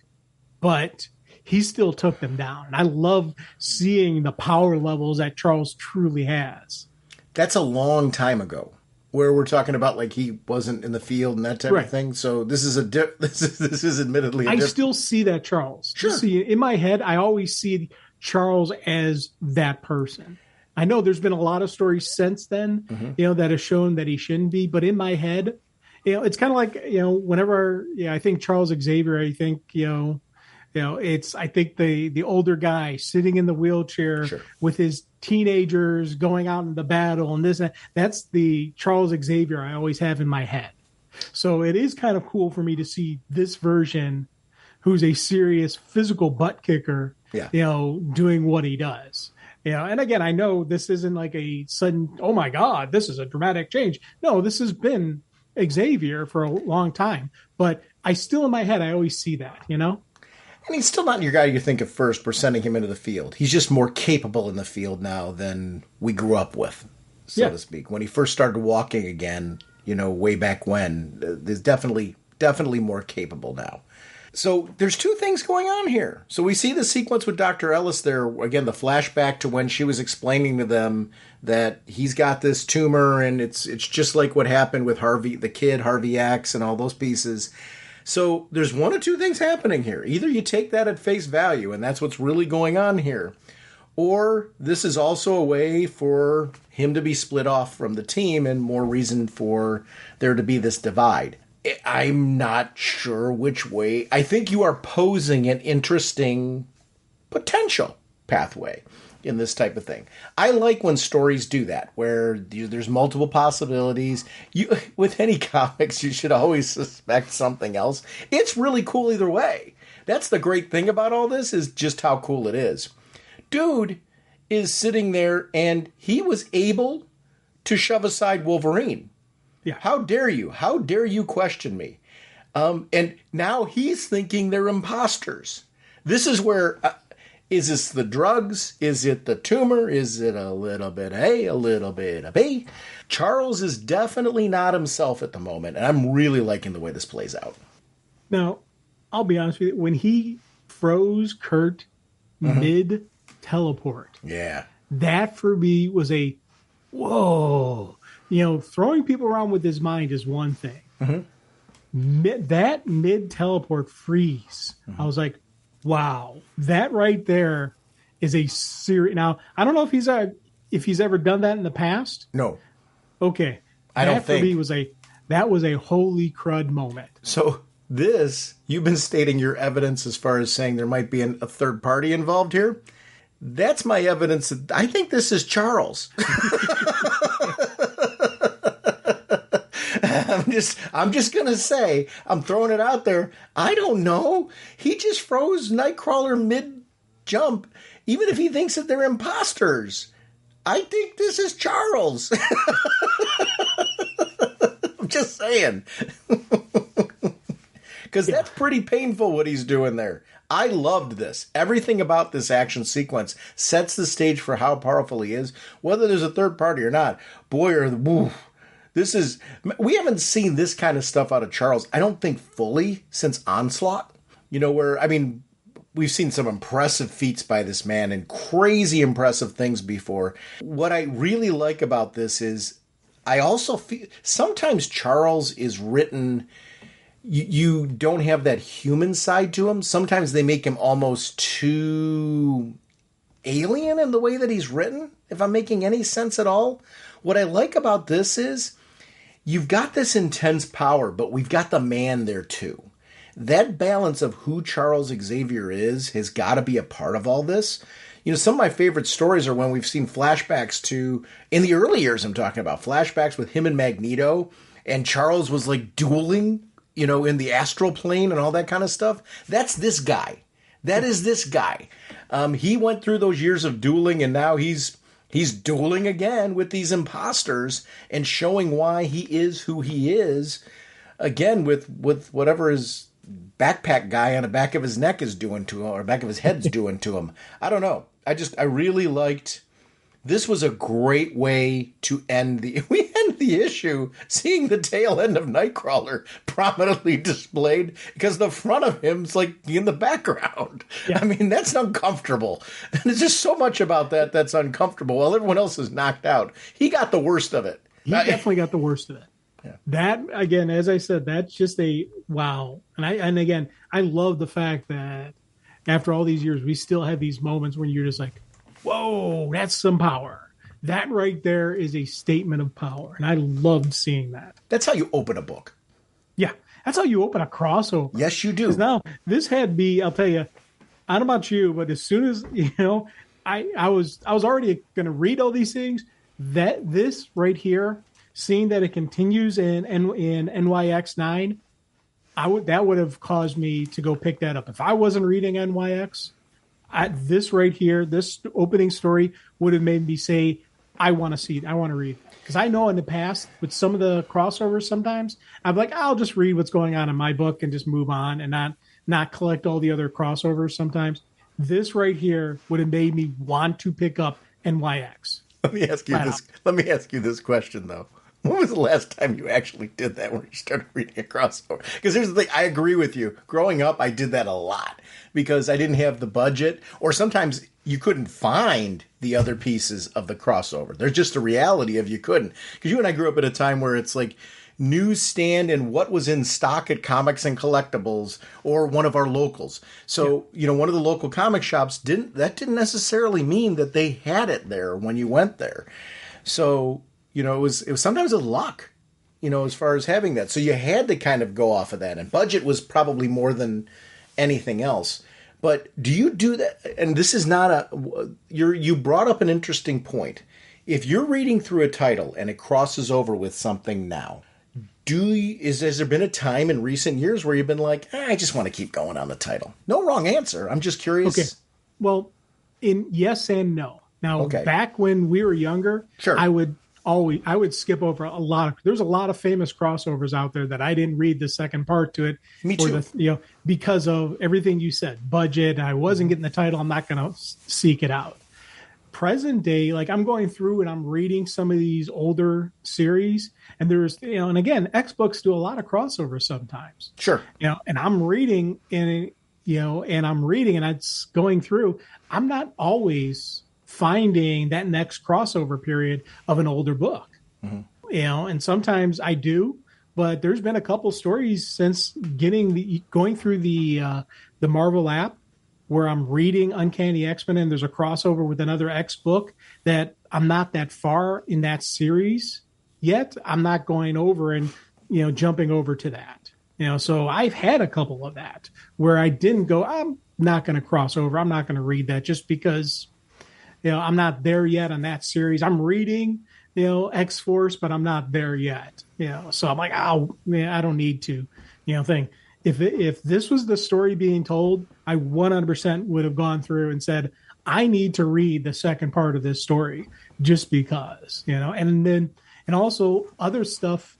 but he still took them down. And I love seeing the power levels that Charles truly has. That's a long time ago, where we're talking about he wasn't in the field and that type of thing. So this is this is admittedly I still see that Charles. Sure. See, in my head, I always see Charles as that person. I know there's been a lot of stories since then, that have shown that he shouldn't be. But in my head, it's kind of like, whenever I think Charles Xavier, I think, it's, I think the older guy sitting in the wheelchair with his teenagers going out in the battle and this, that's the Charles Xavier I always have in my head. So it is kind of cool for me to see this version, who's a serious physical butt kicker, doing what he does. And again, I know this isn't like a sudden, oh my God, this is a dramatic change. No, this has been Xavier for a long time, but I still in my head, I always see that, And he's still not your guy you think at first for sending him into the field. He's just more capable in the field now than we grew up with, so to speak. When he first started walking again, way back when, there's definitely more capable now. So there's 2 things going on here. So we see the sequence with Dr. Ellis there. Again, the flashback to when she was explaining to them that he's got this tumor and it's just like what happened with Harvey X and all those pieces. So there's 1 or 2 things happening here. Either you take that at face value, and that's what's really going on here, or this is also a way for him to be split off from the team and more reason for there to be this divide. I'm not sure which way. I think you are posing an interesting potential pathway in this type of thing. I like when stories do that, where there's multiple possibilities. With any comics, you should always suspect something else. It's really cool either way. That's the great thing about all this, is just how cool it is. Dude is sitting there, and he was able to shove aside Wolverine. Yeah. How dare you? How dare you question me? And now he's thinking they're imposters. This is where... is this the drugs? Is it the tumor? Is it a little bit of A, a little bit of B? Charles is definitely not himself at the moment, and I'm really liking the way this plays out. Now, I'll be honest with you. When he froze Kurt mid-teleport, that for me was a, whoa. Throwing people around with his mind is one thing. That mid-teleport freeze, I was like, wow, that right there is a serious. Now, I don't know if he's ever done that in the past. No. Okay. I don't think. For me that was a holy crud moment. So you've been stating your evidence as far as saying there might be a third party involved here. That's my evidence that I think this is Charles. I'm just going to say, I'm throwing it out there. I don't know. He just froze Nightcrawler mid-jump, even if he thinks that they're imposters. I think this is Charles. I'm just saying. Because that's pretty painful what he's doing there. I loved this. Everything about this action sequence sets the stage for how powerful he is, whether there's a third party or not. Boy, we haven't seen this kind of stuff out of Charles, I don't think fully since Onslaught. We've seen some impressive feats by this man and crazy impressive things before. What I really like about this is I also feel sometimes Charles is written... You don't have that human side to him. Sometimes they make him almost too alien in the way that he's written, if I'm making any sense at all. What I like about this is you've got this intense power, but we've got the man there too. That balance of who Charles Xavier is has got to be a part of all this. Some of my favorite stories are when we've seen flashbacks to, in the early years I'm talking about, flashbacks with him and Magneto, and Charles was like dueling in the astral plane and all that kind of stuff. That's this guy. That is this guy. He went through those years of dueling, and now he's dueling again with these imposters and showing why he is who he is, again, with whatever his backpack guy on the back of his neck is doing to him, or back of his head's doing to him. I don't know. I really liked... This was a great way to end the issue, seeing the tail end of Nightcrawler prominently displayed because the front of him's like in the background. Yeah. That's uncomfortable. There's just so much about that that's uncomfortable while everyone else is knocked out. He got the worst of it. He definitely got the worst of it. Yeah. That, again, as I said, that's just a wow. And again, I love the fact that after all these years, we still have these moments when you're just like, whoa, that's some power. That right there is a statement of power. And I loved seeing that. That's how you open a book. Yeah. That's how you open a crossover. Yes, you do. Now, this had me, I'll tell you, I don't know about you, but as soon as, I was already going to read all these things, that this right here, seeing that it continues in NYX9, that would have caused me to go pick that up. If I wasn't reading NYX, this right here, this opening story would have made me say, I want to see it. I want to read it. Because I know in the past, with some of the crossovers sometimes, I'm like, I'll just read what's going on in my book and just move on and not collect all the other crossovers sometimes. This right here would have made me want to pick up NYX. Let me ask you this question, though. When was the last time you actually did that, when you started reading a crossover? Because here's the thing, I agree with you. Growing up, I did that a lot because I didn't have the budget, or sometimes you couldn't find the other pieces of the crossover. There's just a reality of you couldn't. Because you and I grew up at a time where it's like newsstand and what was in stock at Comics and Collectibles or one of our locals. So, one of the local comic shops didn't necessarily mean that they had it there when you went there. So... it was sometimes a luck, as far as having that. So you had to kind of go off of that. And budget was probably more than anything else. But do you do that? And this is not you brought up an interesting point. If you're reading through a title and it crosses over with something now, has there been a time in recent years where you've been like, I just want to keep going on the title? No wrong answer. I'm just curious. Okay. Well, in yes and no. Now, back when we were younger, sure. I would skip over there's a lot of famous crossovers out there that I didn't read the second part to it. Me too. Because of everything you said, budget, I wasn't getting the title. I'm not going to seek it out. Present day, like I'm going through and I'm reading some of these older series, and there's, and again, X books do a lot of crossovers sometimes. Sure. And I'm reading and it's going through. I'm not always finding that next crossover period of an older book, and sometimes I do, but there's been a couple stories since going through the Marvel app where I'm reading Uncanny X-Men and there's a crossover with another X book that I'm not that far in that series yet. I'm not going over and, jumping over to that, so I've had a couple of that where I didn't go, I'm not going to cross over. I'm not going to read that just because, I'm not there yet on that series. I'm reading, X-Force, but I'm not there yet. So I'm like, oh, man, I don't need to, thing. If this was the story being told, I 100% would have gone through and said, I need to read the second part of this story just because, and also other stuff.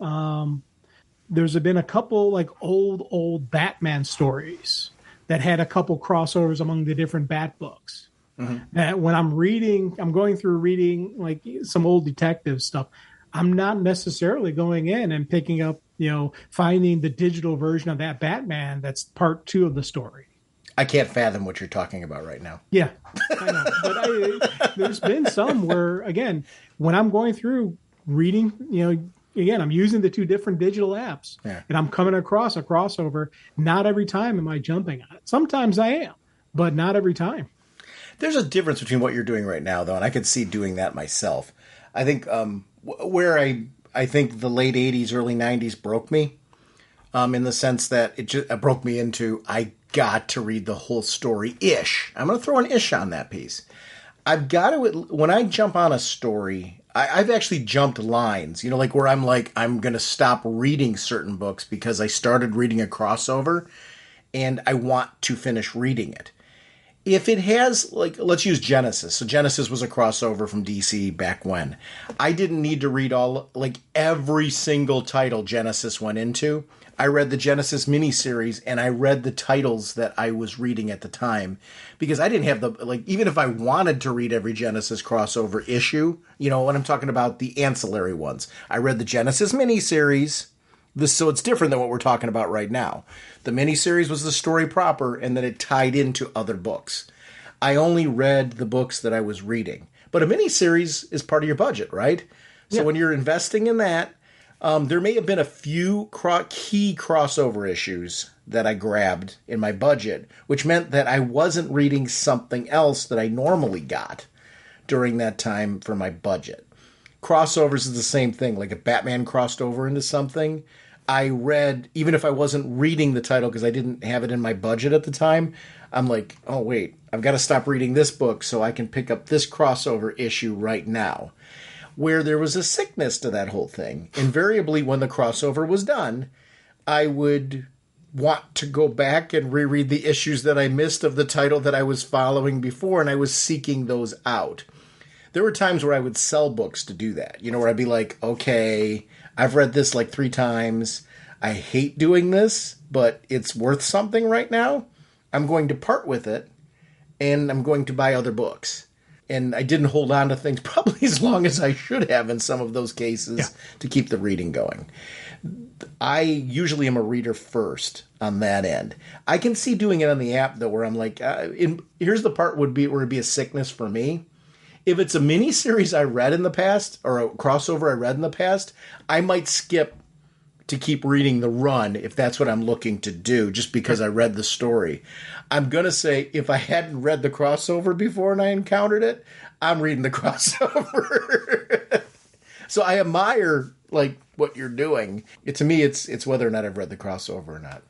There's been a couple like old Batman stories that had a couple crossovers among the different Bat books. Mm-hmm. That when I'm going through reading like some old detective stuff, I'm not necessarily going in and picking up, finding the digital version of that Batman that's part 2 of the story. I can't fathom what you're talking about right now. Yeah, I know. But there's been some where, again, when I'm going through reading, again, I'm using the 2 different digital apps, and I'm coming across a crossover. Not every time am I jumping on it. Sometimes I am, but not every time. There's a difference between what you're doing right now, though, and I could see doing that myself. I think where I think the late 80s, early 90s broke me, in the sense that it just broke me into, I got to read the whole story-ish. I'm going to throw an ish on that piece. I've got to, when I jump on a story, I've actually jumped lines, like where I'm going to stop reading certain books because I started reading a crossover and I want to finish reading it. If it has, let's use Genesis. So Genesis was a crossover from DC back when. I didn't need to read every single title Genesis went into. I read the Genesis miniseries and I read the titles that I was reading at the time because I didn't have even if I wanted to read every Genesis crossover issue, when I'm talking about the ancillary ones, I read the Genesis miniseries. So it's different than what we're talking about right now. The miniseries was the story proper, and then it tied into other books. I only read the books that I was reading. But a miniseries is part of your budget, right? So when you're investing in that, there may have been a few key crossover issues that I grabbed in my budget, which meant that I wasn't reading something else that I normally got during that time for my budget. Crossovers is the same thing. Like if Batman crossed over into something, I read, even if I wasn't reading the title because I didn't have it in my budget at the time, I'm like, oh, wait, I've got to stop reading this book so I can pick up this crossover issue right now. Where there was a sickness to that whole thing. Invariably, when the crossover was done, I would want to go back and reread the issues that I missed of the title that I was following before, and I was seeking those out. There were times where I would sell books to do that, where I'd be like, okay, I've read this 3 times. I hate doing this, but it's worth something right now. I'm going to part with it, and I'm going to buy other books. And I didn't hold on to things probably as long as I should have in some of those cases to keep the reading going. I usually am a reader first on that end. I can see doing it on the app, though, where I'm like, here's the part where it'd be a sickness for me. If it's a miniseries I read in the past or a crossover I read in the past, I might skip to keep reading the run if that's what I'm looking to do, just because I read the story. I'm going to say if I hadn't read the crossover before and I encountered it, I'm reading the crossover. So I admire what you're doing. To me, it's whether or not I've read the crossover or not.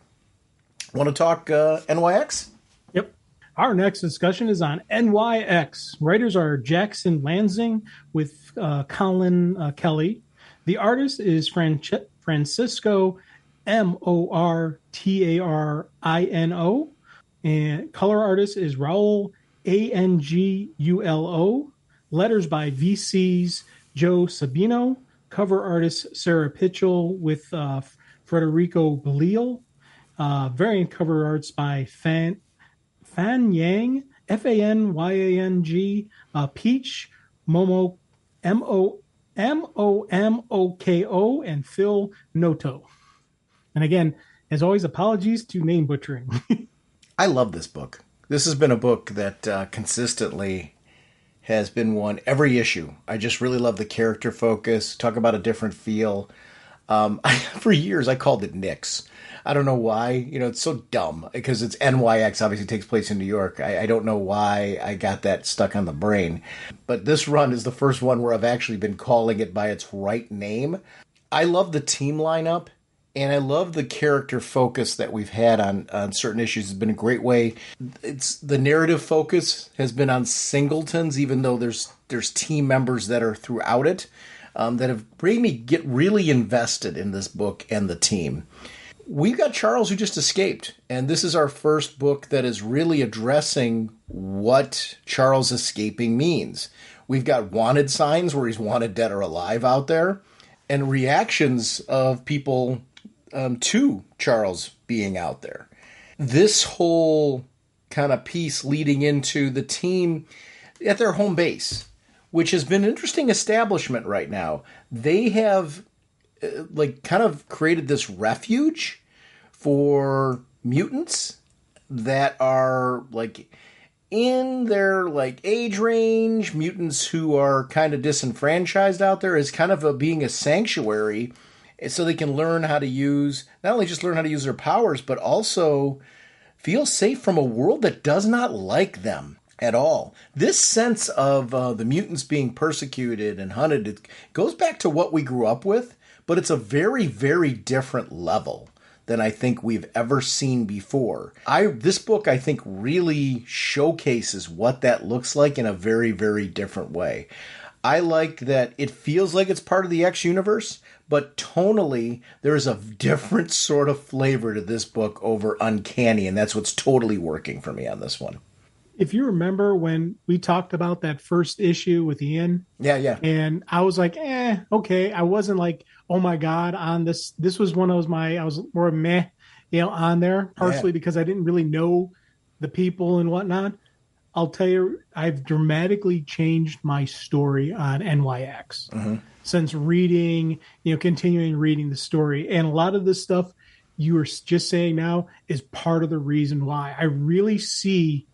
Want to talk NYX? Yep. Our next discussion is on NYX. Writers are Jackson Lansing with Colin Kelly. The artist is Francisco Mortarino, and color artist is Raul Angulo. Letters by VC's Joe Sabino. Cover artist Sarah Pitchell with Federico Belial. Variant cover arts by Fan Yang, Fanyang, Peach, Momoko, and Phil Noto. And again, as always, apologies to name butchering. I love this book. This has been a book that consistently has been one every issue. I just really love the character focus. Talk about a different feel. For years, I called it Nyx. I don't know why. It's so dumb because it's NYX. Obviously, takes place in New York. I don't know why I got that stuck on the brain. But this run is the first one where I've actually been calling it by its right name. I love the team lineup, and I love the character focus that we've had on certain issues. It's been a great way. The narrative focus has been on singletons, even though there's team members that are throughout it. that have made me get really invested in this book and the team. We've got Charles who just escaped, and this is our first book that is really addressing what Charles escaping means. We've got wanted signs where he's wanted dead or alive out there, and reactions of people to Charles being out there. This whole kind of piece leading into the team at their home base, which has been an interesting establishment right now. They have kind of created this refuge for mutants that are in their age range, mutants who are kind of disenfranchised out there, as kind of being a sanctuary, so they can learn how to use, not only just learn how to use their powers, but also feel safe from a world that does not like them at all. This sense of the mutants being persecuted and hunted, it goes back to what we grew up with, but it's a very, very different level than I think we've ever seen before. This book, I think, really showcases what that looks like in a very, very different way. I like that it feels like it's part of the X universe, but tonally, there's a different sort of flavor to this book over Uncanny, and that's what's totally working for me on this one. If you remember when we talked about that first issue with Ian. Yeah. And I was like, okay. I wasn't like, oh my God, on this. This was one of I was more meh, on there, partially because I didn't really know the people and whatnot. I'll tell you, I've dramatically changed my story on NYX since reading, continuing reading the story. And a lot of this stuff you were just saying now is part of the reason why I really see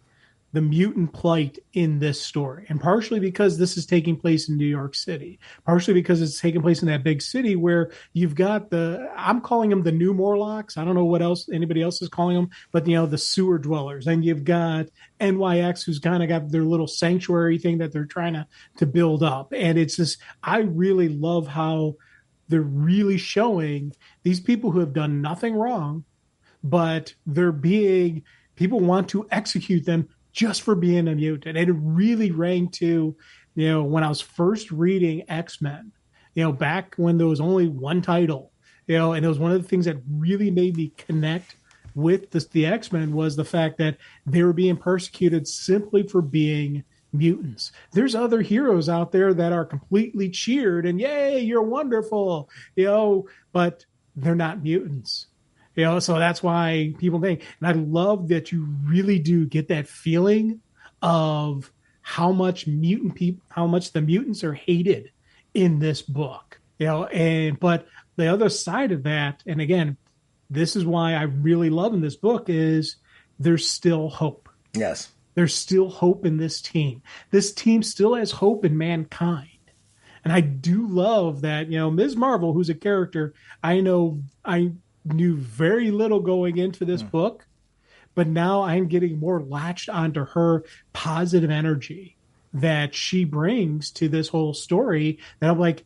the mutant plight in this story. And partially because this is taking place in New York City, partially because it's taking place in that big city where you've got I'm calling them the new Morlocks. I don't know what else anybody else is calling them, but the sewer dwellers. And you've got NYX, who's kind of got their little sanctuary thing that they're trying to build up. And it's just, I really love how they're really showing these people who have done nothing wrong, but people want to execute them just for being a mutant. And it really rang to, when I was first reading X-Men, back when there was only one title, and it was one of the things that really made me connect with the X-Men was the fact that they were being persecuted simply for being mutants. There's other heroes out there that are completely cheered and yay, you're wonderful, but they're not mutants. So that's why people think, and I love that you really do get that feeling of how much the mutants are hated in this book, but the other side of that, and again, this is why I really love in this book is there's still hope. Yes. There's still hope in this team. This team still has hope in mankind. And I do love that, Ms. Marvel, who's a character I knew very little going into this book, but now I'm getting more latched onto her positive energy that she brings to this whole story that I'm like,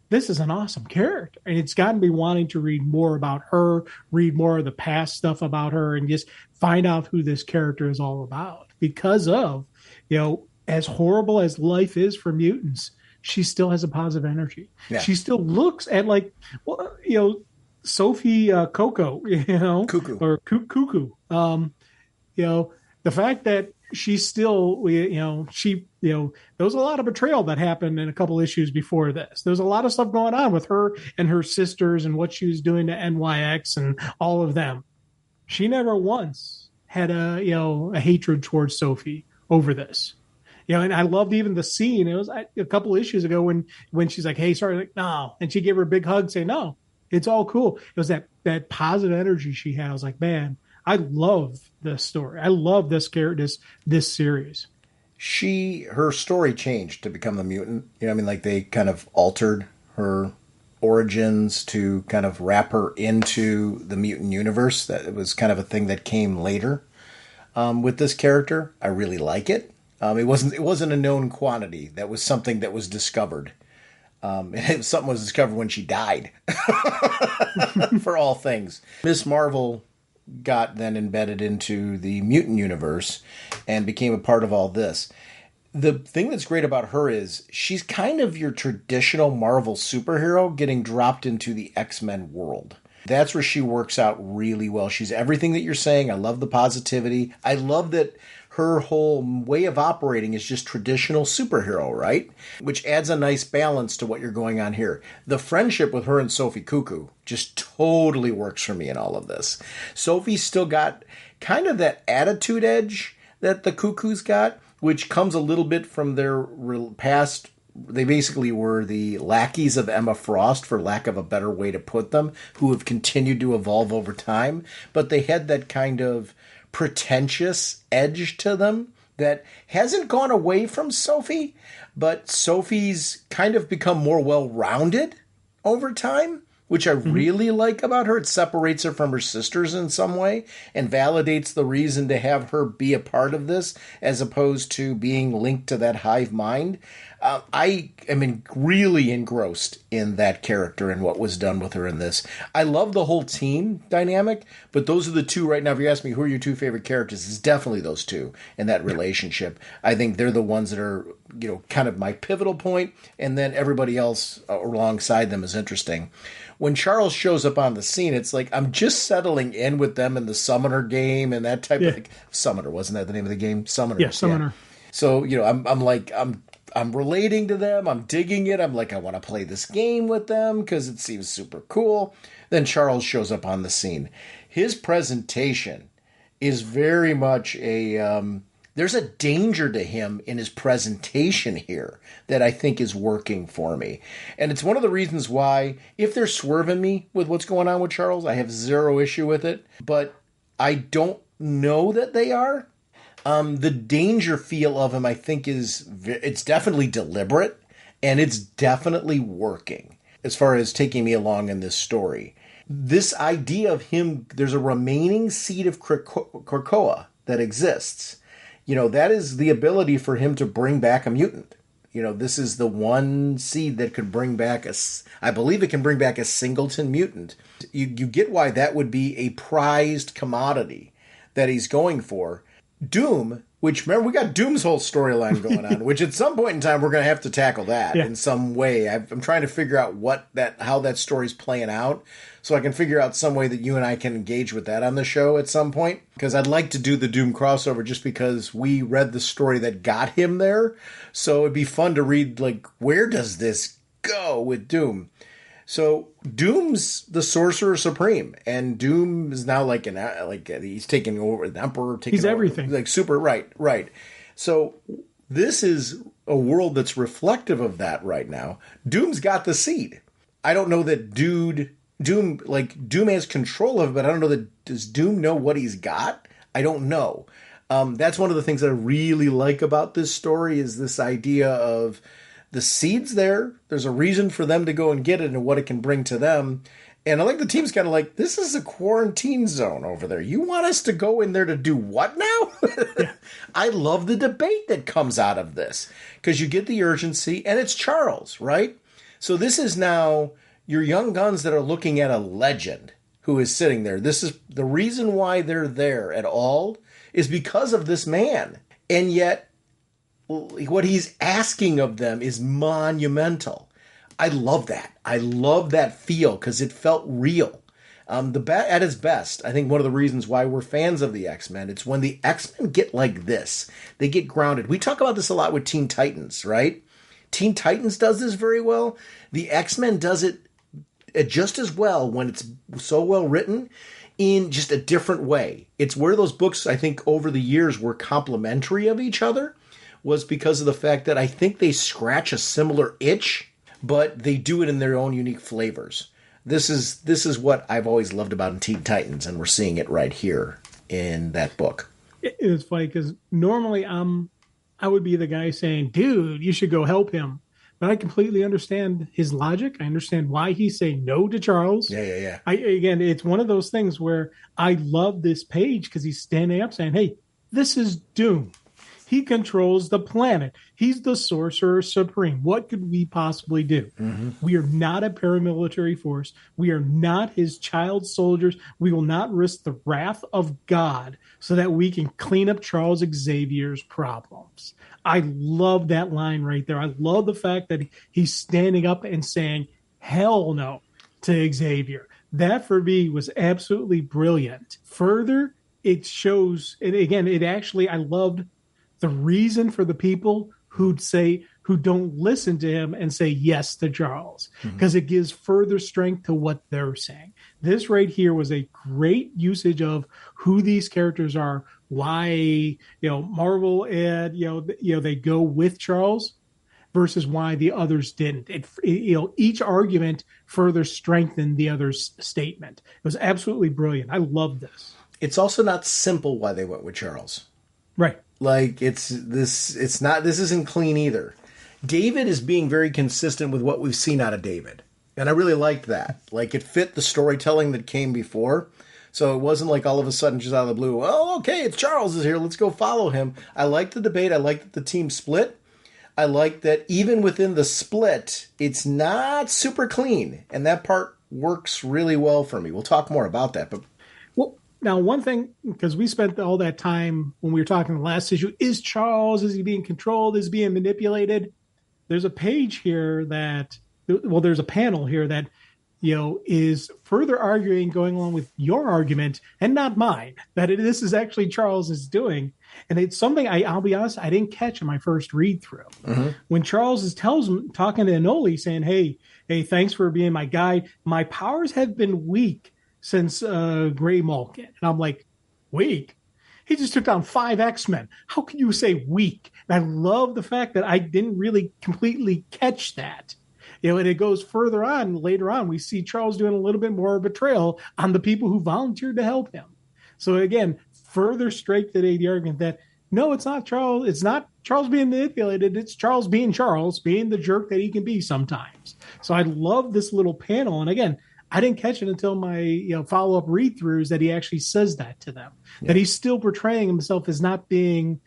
this is an awesome character. And it's gotten me wanting to read more about her, read more of the past stuff about her, and just find out who this character is all about. Because of, as horrible as life is for mutants, she still has a positive energy. Yeah. She still looks at Sophie Coco, Cuckoo. Or Cuckoo. The fact that she's still, there was a lot of betrayal that happened in a couple issues before this. There's a lot of stuff going on with her and her sisters and what she was doing to NYX and all of them. She never once had a hatred towards Sophie over this. And I loved even the scene. It was a couple issues ago when she's like, hey, sorry, no. And she gave her a big hug saying, no, it's all cool. It was that positive energy she had. I was like, man, I love this story. I love this character, this series. Her story changed to become the mutant. They kind of altered her origins to kind of wrap her into the mutant universe. That it was kind of a thing that came later with this character. I really like it. It wasn't a known quantity. That was something that was discovered. Something was discovered when she died, for all things. Ms. Marvel got then embedded into the mutant universe and became a part of all this. The thing that's great about her is she's kind of your traditional Marvel superhero getting dropped into the X-Men world. That's where she works out really well. She's everything that you're saying. I love the positivity. I love that her whole way of operating is just traditional superhero, right? Which adds a nice balance to what you're going on here. The friendship with her and Sophie Cuckoo just totally works for me in all of this. Sophie's still got kind of that attitude edge that the Cuckoo's got, which comes a little bit from their past. They basically were the lackeys of Emma Frost, for lack of a better way to put them, who have continued to evolve over time. But they had that kind of pretentious edge to them that hasn't gone away from Sophie, but Sophie's kind of become more well-rounded over time, which I really like about her. It separates her from her sisters in some way and validates the reason to have her be a part of this as opposed to being linked to that hive mind. I am really engrossed in that character and what was done with her in this. I love the whole team dynamic, but those are the two right now. If you ask me who are your two favorite characters, it's definitely those two in that relationship. I think they're the ones that are, kind of my pivotal point, and then everybody else alongside them is interesting. When Charles shows up on the scene, it's like I'm just settling in with them in the Summoner game and that type of thing. Summoner, wasn't that the name of the game? Summoner. Yeah, Summoner. Yeah. So, I'm relating to them. I'm digging it. I'm like, I want to play this game with them because it seems super cool. Then Charles shows up on the scene. His presentation is very much there's a danger to him in his presentation here that I think is working for me. And it's one of the reasons why, if they're swerving me with what's going on with Charles, I have zero issue with it. But I don't know that they are. The danger feel of him, I think, it's definitely deliberate, and it's definitely working as far as taking me along in this story. This idea of him, there's a remaining seed of Krakoa that exists. That is the ability for him to bring back a mutant. This is the one seed that could bring back I believe it can bring back a singleton mutant. You get why that would be a prized commodity that he's going for. Doom, which, remember, we got Doom's whole storyline going on, which at some point in time we're going to have to tackle that in some way. I'm trying to figure out how that story's playing out, so I can figure out some way that you and I can engage with that on the show at some point. Because I'd like to do the Doom crossover just because we read the story that got him there. So it'd be fun to read, where does this go with Doom? So Doom's the Sorcerer Supreme, and Doom is now he's taking over the Emperor. He's everything. Super, right. So this is a world that's reflective of that right now. Doom's got the seed. I don't know that Doom has control of it, but I don't know does Doom know what he's got? I don't know. That's one of the things that I really like about this story is this idea of the seed's there. There's a reason for them to go and get it and what it can bring to them. And I like the team's kind of like, this is a quarantine zone over there. You want us to go in there to do what now? I love the debate that comes out of this because you get the urgency and it's Charles, right? So this is now your young guns that are looking at a legend who is sitting there. This is the reason why they're there at all is because of this man. And yet, what he's asking of them is monumental. I love that. I love that feel because it felt real. At its best, I think one of the reasons why we're fans of the X-Men, it's when the X-Men get like this. They get grounded. We talk about this a lot with Teen Titans, right? Teen Titans does this very well. The X-Men does it just as well when it's so well written in just a different way. It's where those books, I think, over the years were complementary of each other. Was because of the fact that I think they scratch a similar itch, but they do it in their own unique flavors. This is what I've always loved about Teen Titans, and we're seeing it right here in that book. It's funny because normally I would be the guy saying, dude, you should go help him. But I completely understand his logic. I understand why he's saying no to Charles. Yeah. Again, it's one of those things where I love this page because he's standing up saying, hey, this is Doom. He controls the planet. He's the Sorcerer Supreme. What could we possibly do? Mm-hmm. We are not a paramilitary force. We are not his child soldiers. We will not risk the wrath of God so that we can clean up Charles Xavier's problems. I love that line right there. I love the fact that he's standing up and saying, hell no to Xavier. That for me was absolutely brilliant. Further, it shows, and again, I loved the reason for the people who don't listen to him and say yes to Charles, because it gives further strength to what they're saying. This right here was a great usage of who these characters are, why, Marvel and, they go with Charles versus why the others didn't. Each argument further strengthened the other's statement. It was absolutely brilliant. I love this. It's also not simple why they went with Charles. Right. Like this isn't clean either. David is being very consistent with what we've seen out of David. And I really liked that. Like, it fit the storytelling that came before. So it wasn't like all of a sudden just out of the blue, oh, okay, it's Charles is here, let's go follow him. I liked the debate. I liked that the team split. I like that even within the split, it's not super clean. And that part works really well for me. We'll talk more about that. But now, one thing, because we spent all that time when we were talking the last issue, is he being controlled? Is he being manipulated? There's a page here there's a panel here that, is further arguing, going along with your argument and not mine, that this is actually Charles is doing. And it's something I'll be honest, I didn't catch in my first read through. Mm-hmm. When Charles is talking to Enoli saying, hey, thanks for being my guide. My powers have been weak since Gray Malkin. And I'm like, weak? He just took down 5 X-Men. How can you say weak? And I love the fact that I didn't really completely catch that. And it goes further on. Later on, we see Charles doing a little bit more betrayal on the people who volunteered to help him. So again, further strengthening the argument that, no, it's not Charles. It's not Charles being manipulated. It's Charles, being the jerk that he can be sometimes. So I love this little panel. And again, I didn't catch it until my follow-up read-throughs that he actually says that to them, that he's still portraying himself as not being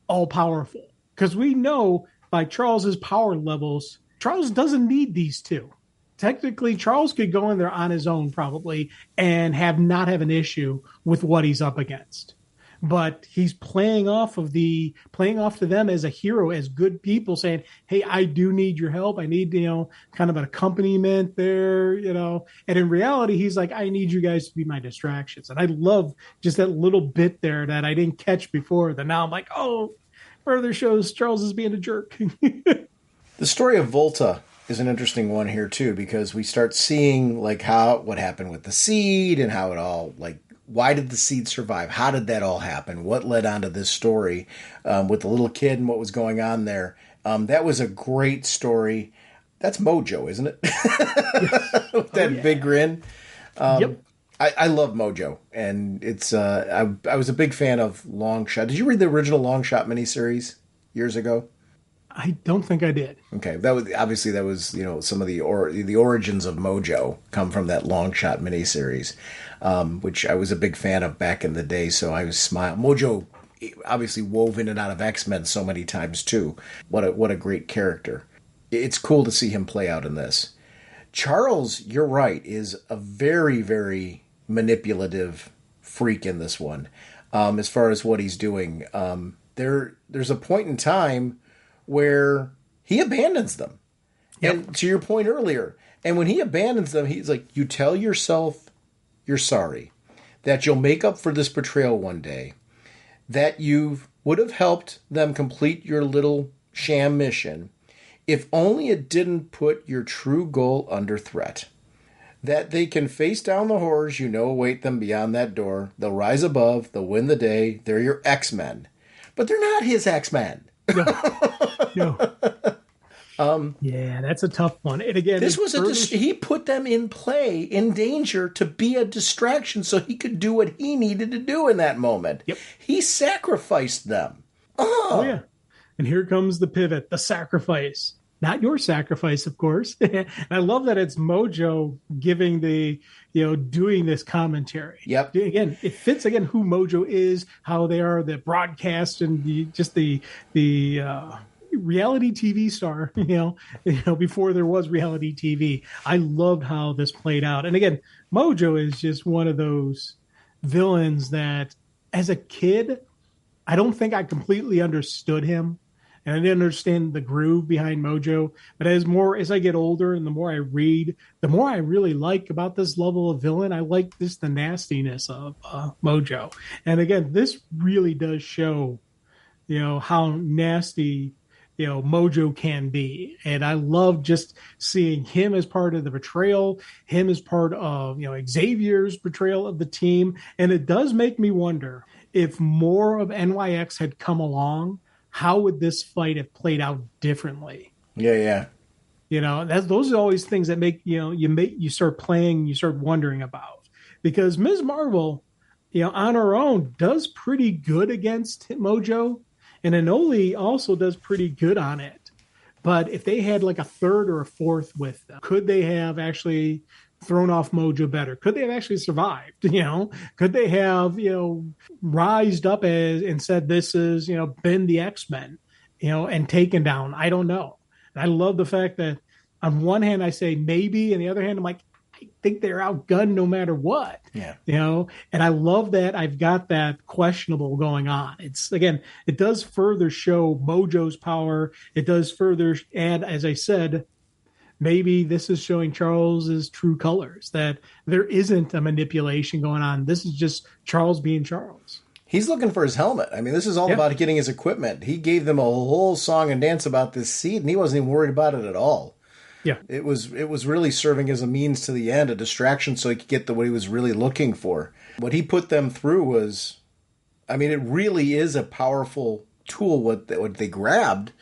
all-powerful. Because we know by Charles's power levels, Charles doesn't need these two. Technically, Charles could go in there on his own probably and not have an issue with what he's up against. But he's playing off to them as a hero, as good people, saying, hey, I do need your help. I need, kind of an accompaniment there, And in reality, he's like, I need you guys to be my distractions. And I love just that little bit there that I didn't catch before, that now I'm like, oh, further shows Charles is being a jerk. The story of Volta is an interesting one here too, because we start seeing what happened with the seed and how it all, why did the seed survive? How did that all happen? What led on to this story with the little kid and what was going on there? That was a great story. That's Mojo, isn't it? With that big grin. Yep. I love Mojo, and it's I was a big fan of Longshot. Did you read the original Longshot miniseries years ago? I don't think I did. Okay, that was some of the origins of Mojo come from that Longshot miniseries, which I was a big fan of back in the day. So I was smiling. Mojo obviously wove in and out of X-Men so many times too. What a great character! It's cool to see him play out in this. Charles, you're right, is a very, very manipulative freak in this one. As far as what he's doing, there's a point in time where he abandons them. Yep. And to your point earlier, and when he abandons them, he's like, you tell yourself you're sorry, that you'll make up for this betrayal one day, that you would have helped them complete your little sham mission, if only it didn't put your true goal under threat. That they can face down the horrors await them beyond that door. They'll rise above, they'll win the day, they're your X-Men. But they're not his X-Men. No. Yeah, that's a tough one. And again, this was he put them in play, in danger, to be a distraction so he could do what he needed to do in that moment. Yep. He sacrificed them. Oh yeah. And here comes the pivot, the sacrifice. Not your sacrifice, of course. And I love that it's Mojo giving doing this commentary. Yep. Again, it fits who Mojo is, how they are, the broadcast and the reality TV star, before there was reality TV. I loved how this played out. And again, Mojo is just one of those villains that as a kid, I don't think I completely understood him. and I didn't understand the groove behind Mojo. But as I get older and the more I read, the more I really like about this level of villain. I like the nastiness of Mojo. And again, this really does show, how nasty, Mojo can be. And I love just seeing him as part of the betrayal, him as part of, Xavier's betrayal of the team. And it does make me wonder if more of NYX had come along, how would this fight have played out differently? Yeah. Those are always things that make, you start playing, you start wondering about. Because Ms. Marvel, on her own does pretty good against Mojo. And Anoli also does pretty good on it. But if they had like a third or a fourth with them, could they have actually thrown off Mojo better? Could they have actually survived? Could they have, rised up and said, this is, been the X-Men, and taken down? I don't know. And I love the fact that on one hand, I say maybe, and the other hand, I'm like, I think they're outgunned no matter what. Yeah. And I love that I've got that questionable going on. It does further show Mojo's power. It does further add, as I said, maybe this is showing Charles's true colors, that there isn't a manipulation going on. This is just Charles being Charles. He's looking for his helmet. I mean, this is all about getting his equipment. He gave them a whole song and dance about this seed, and he wasn't even worried about it at all. Yeah, it was really serving as a means to the end, a distraction, so he could get what he was really looking for. What he put them through was, I mean, it really is a powerful tool what they grabbed,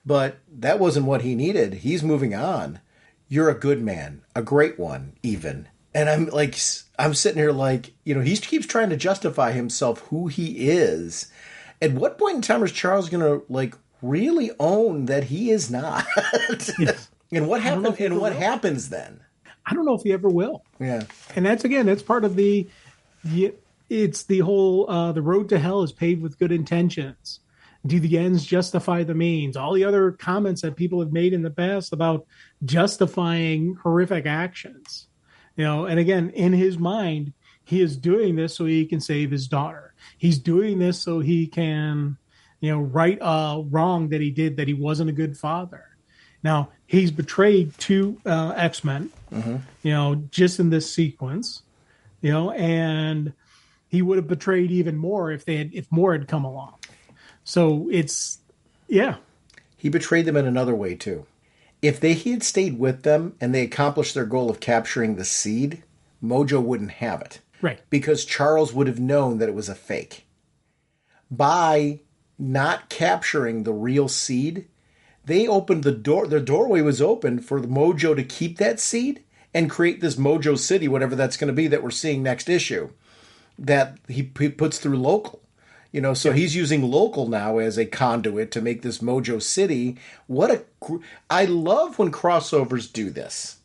but that wasn't what he needed. He's moving on. You're a good man, a great one, even. And I'm sitting here like, he keeps trying to justify himself who he is. At what point in time is Charles going to really own that he is not? Yes. And what happens? And what happens then? I don't know if he ever will. Yeah, and that's part of it's the whole the road to hell is paved with good intentions. Do the ends justify the means? All the other comments that people have made in the past about justifying horrific actions, And again, in his mind, he is doing this so he can save his daughter. He's doing this so he can, right a wrong that he did, that he wasn't a good father. Now, he's betrayed two X-Men, just in this sequence, and he would have betrayed even more if more had come along. So he betrayed them in another way too. If he had stayed with them and they accomplished their goal of capturing the seed, Mojo wouldn't have it, right? Because Charles would have known that it was a fake. By not capturing the real seed, they opened the door. Their doorway was open for the Mojo to keep that seed and create this Mojo City, whatever that's going to be that we're seeing next issue, that he puts through Local. So he's using Local now as a conduit to make this Mojo City. I love when crossovers do this.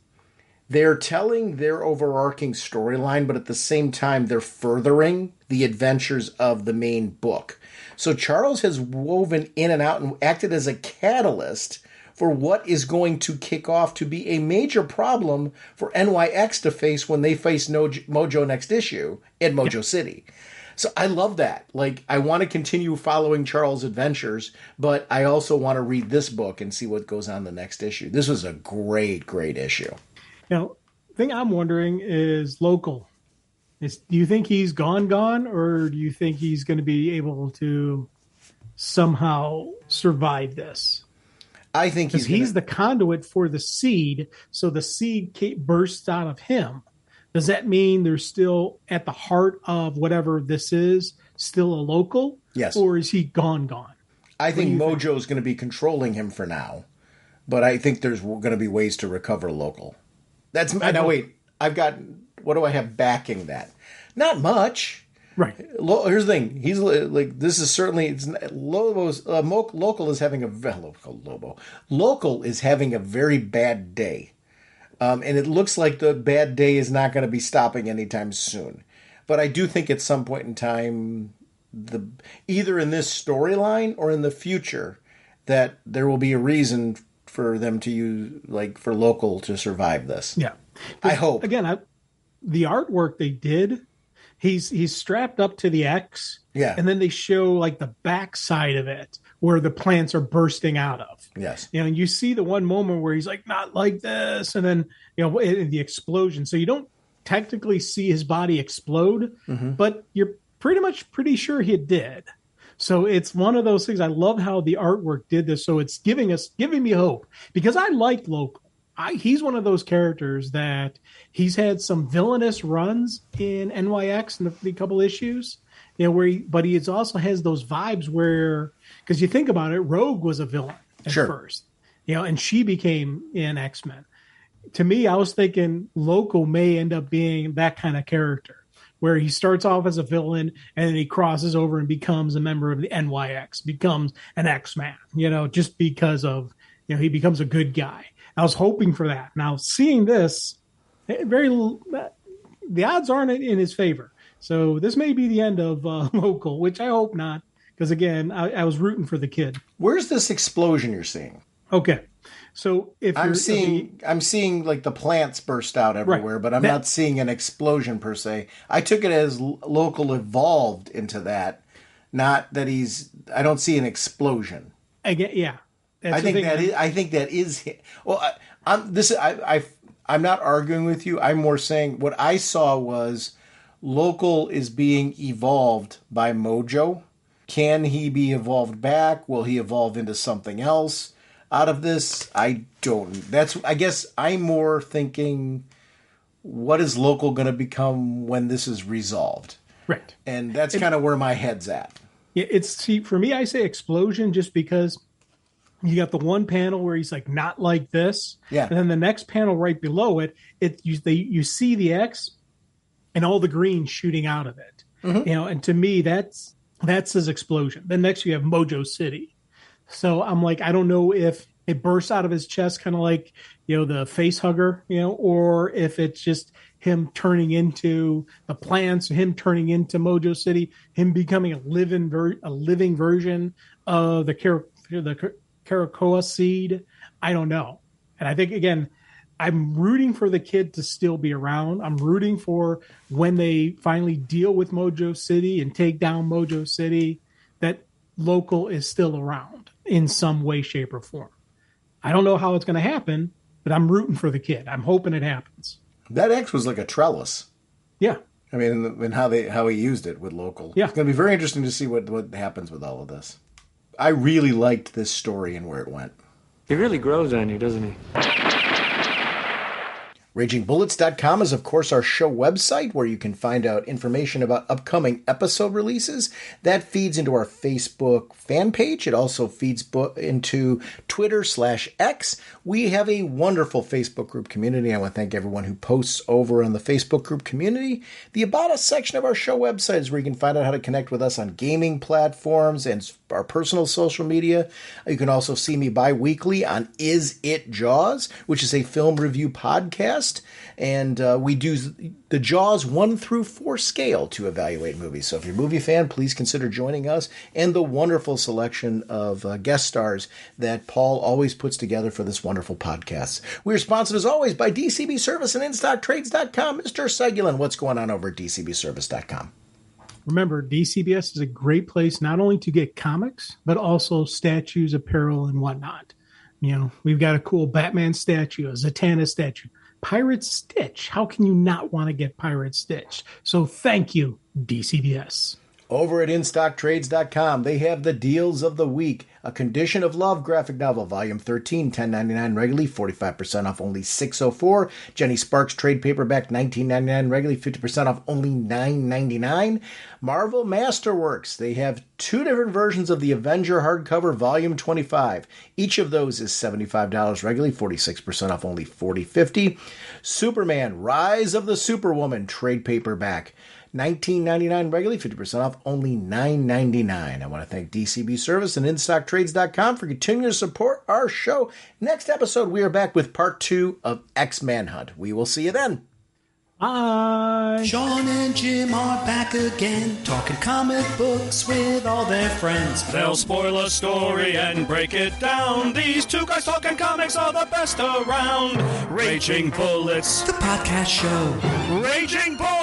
They're telling their overarching storyline, but at the same time, they're furthering the adventures of the main book. So Charles has woven in and out and acted as a catalyst for what is going to kick off to be a major problem for NYX to face when they face Mojo next issue in Mojo City. So I love that. I want to continue following Charles' adventures, but I also want to read this book and see what goes on the next issue. This was a great, great issue. The thing I'm wondering is Local. Do you think he's gone, or do you think he's going to be able to somehow survive this? I think he's the conduit for the seed, so the seed bursts out of him. Does that mean there's still, at the heart of whatever this is, still a Local? Yes. Or is he gone? I think Mojo's going to be controlling him for now, but I think there's going to be ways to recover Local. Now wait, what do I have backing that? Not much. Right. Here's the thing. He's this is certainly Local is having a very bad day. And it looks like the bad day is not going to be stopping anytime soon. But I do think at some point in time, either in this storyline or in the future, that there will be a reason for them to use, for Local to survive this. Yeah. I hope. Again, the artwork they did, he's strapped up to the X. Yeah. And then they show the back side of it where the plants are bursting out of. Yes. And you see the one moment where he's like, not like this. And then, the explosion. So you don't technically see his body explode, but you're pretty sure he did. So it's one of those things. I love how the artwork did this. So it's giving me hope, because I like Local. He's one of those characters that he's had some villainous runs in NYX in the couple issues, but he also has those vibes where, because you think about it, Rogue was a villain at first, and she became an X-Men. To me, I was thinking Local may end up being that kind of character, where he starts off as a villain and then he crosses over and becomes a member of the NYX, becomes an X-Man, just because of, he becomes a good guy. I was hoping for that. Now, seeing this, the odds aren't in his favor. So this may be the end of Local, which I hope not, because again, I was rooting for the kid. Where's this explosion you're seeing? Okay, so if I'm seeing like the plants burst out everywhere, but I'm not seeing an explosion per se. I took it as Local evolved into that, not that I don't see an explosion. Again, yeah. I think that is. Well, I'm not arguing with you. I'm more saying what I saw was Local is being evolved by Mojo. Can he be evolved back? Will he evolve into something else out of this? I don't. I guess I'm more thinking, what is Local going to become when this is resolved? Right. And that's kind of where my head's at. Yeah, for me, I say explosion just because you got the one panel where he's like, not like this. Yeah. And then the next panel right below it, you see the X and all the green shooting out of it. And to me, that's his explosion. Then next you have Mojo City. So I'm like, I don't know if it bursts out of his chest, kind of like, the face hugger, or if it's just him turning into the plants, him turning into Mojo City, him becoming a living version of the Caracoa seed. I don't know. And I think, again, I'm rooting for the kid to still be around. I'm rooting for when they finally deal with Mojo City and take down Mojo City, that Local is still around in some way, shape, or form. I don't know how it's going to happen, but I'm rooting for the kid. I'm hoping it happens. That X was like a trellis. Yeah. I mean, and how he used it with Local. Yeah. It's going to be very interesting to see what happens with all of this. I really liked this story and where it went. He really grows on you, doesn't he? RagingBullets.com is, of course, our show website where you can find out information about upcoming episode releases. That feeds into our Facebook fan page. It also feeds into Twitter/X. We have a wonderful Facebook group community. I want to thank everyone who posts over on the Facebook group community. The About Us section of our show website is where you can find out how to connect with us on gaming platforms and our personal social media. You can also see me bi-weekly on Is It Jaws, which is a film review podcast. And we do the Jaws 1 through 4 scale to evaluate movies. So if you're a movie fan, please consider joining us and the wonderful selection of guest stars that Paul always puts together for this wonderful podcast. We are sponsored, as always, by DCB Service and InStockTrades.com. Mr. Segulin, what's going on over at DCBService.com? Remember, DCBS is a great place not only to get comics, but also statues, apparel, and whatnot. We've got a cool Batman statue, a Zatanna statue, Pirate Stitch. How can you not want to get Pirate Stitch? So thank you, DCBS. Over at InStockTrades.com, they have the deals of the week. A Condition of Love graphic novel, volume 13, $10.99 regularly, 45% off, only $6.04. Jenny Sparks trade paperback, $19.99 regularly, 50% off, only $9.99. Marvel Masterworks, they have 2 different versions of the Avenger hardcover, volume 25. Each of those is $75 regularly, 46% off, only $40.50. Superman, Rise of the Superwoman trade paperback, $19.99 regularly, 50% off, only $9.99. I want to thank DCB Service and InStockTrades.com for continuing to support our show. Next episode, we are back with part 2 of X-Manhunt. We will see you then. Bye. Sean and Jim are back again, talking comic books with all their friends. They'll spoil a story and break it down. These two guys talking comics are the best around. Raging Bullets, the podcast show. Raging Bullets!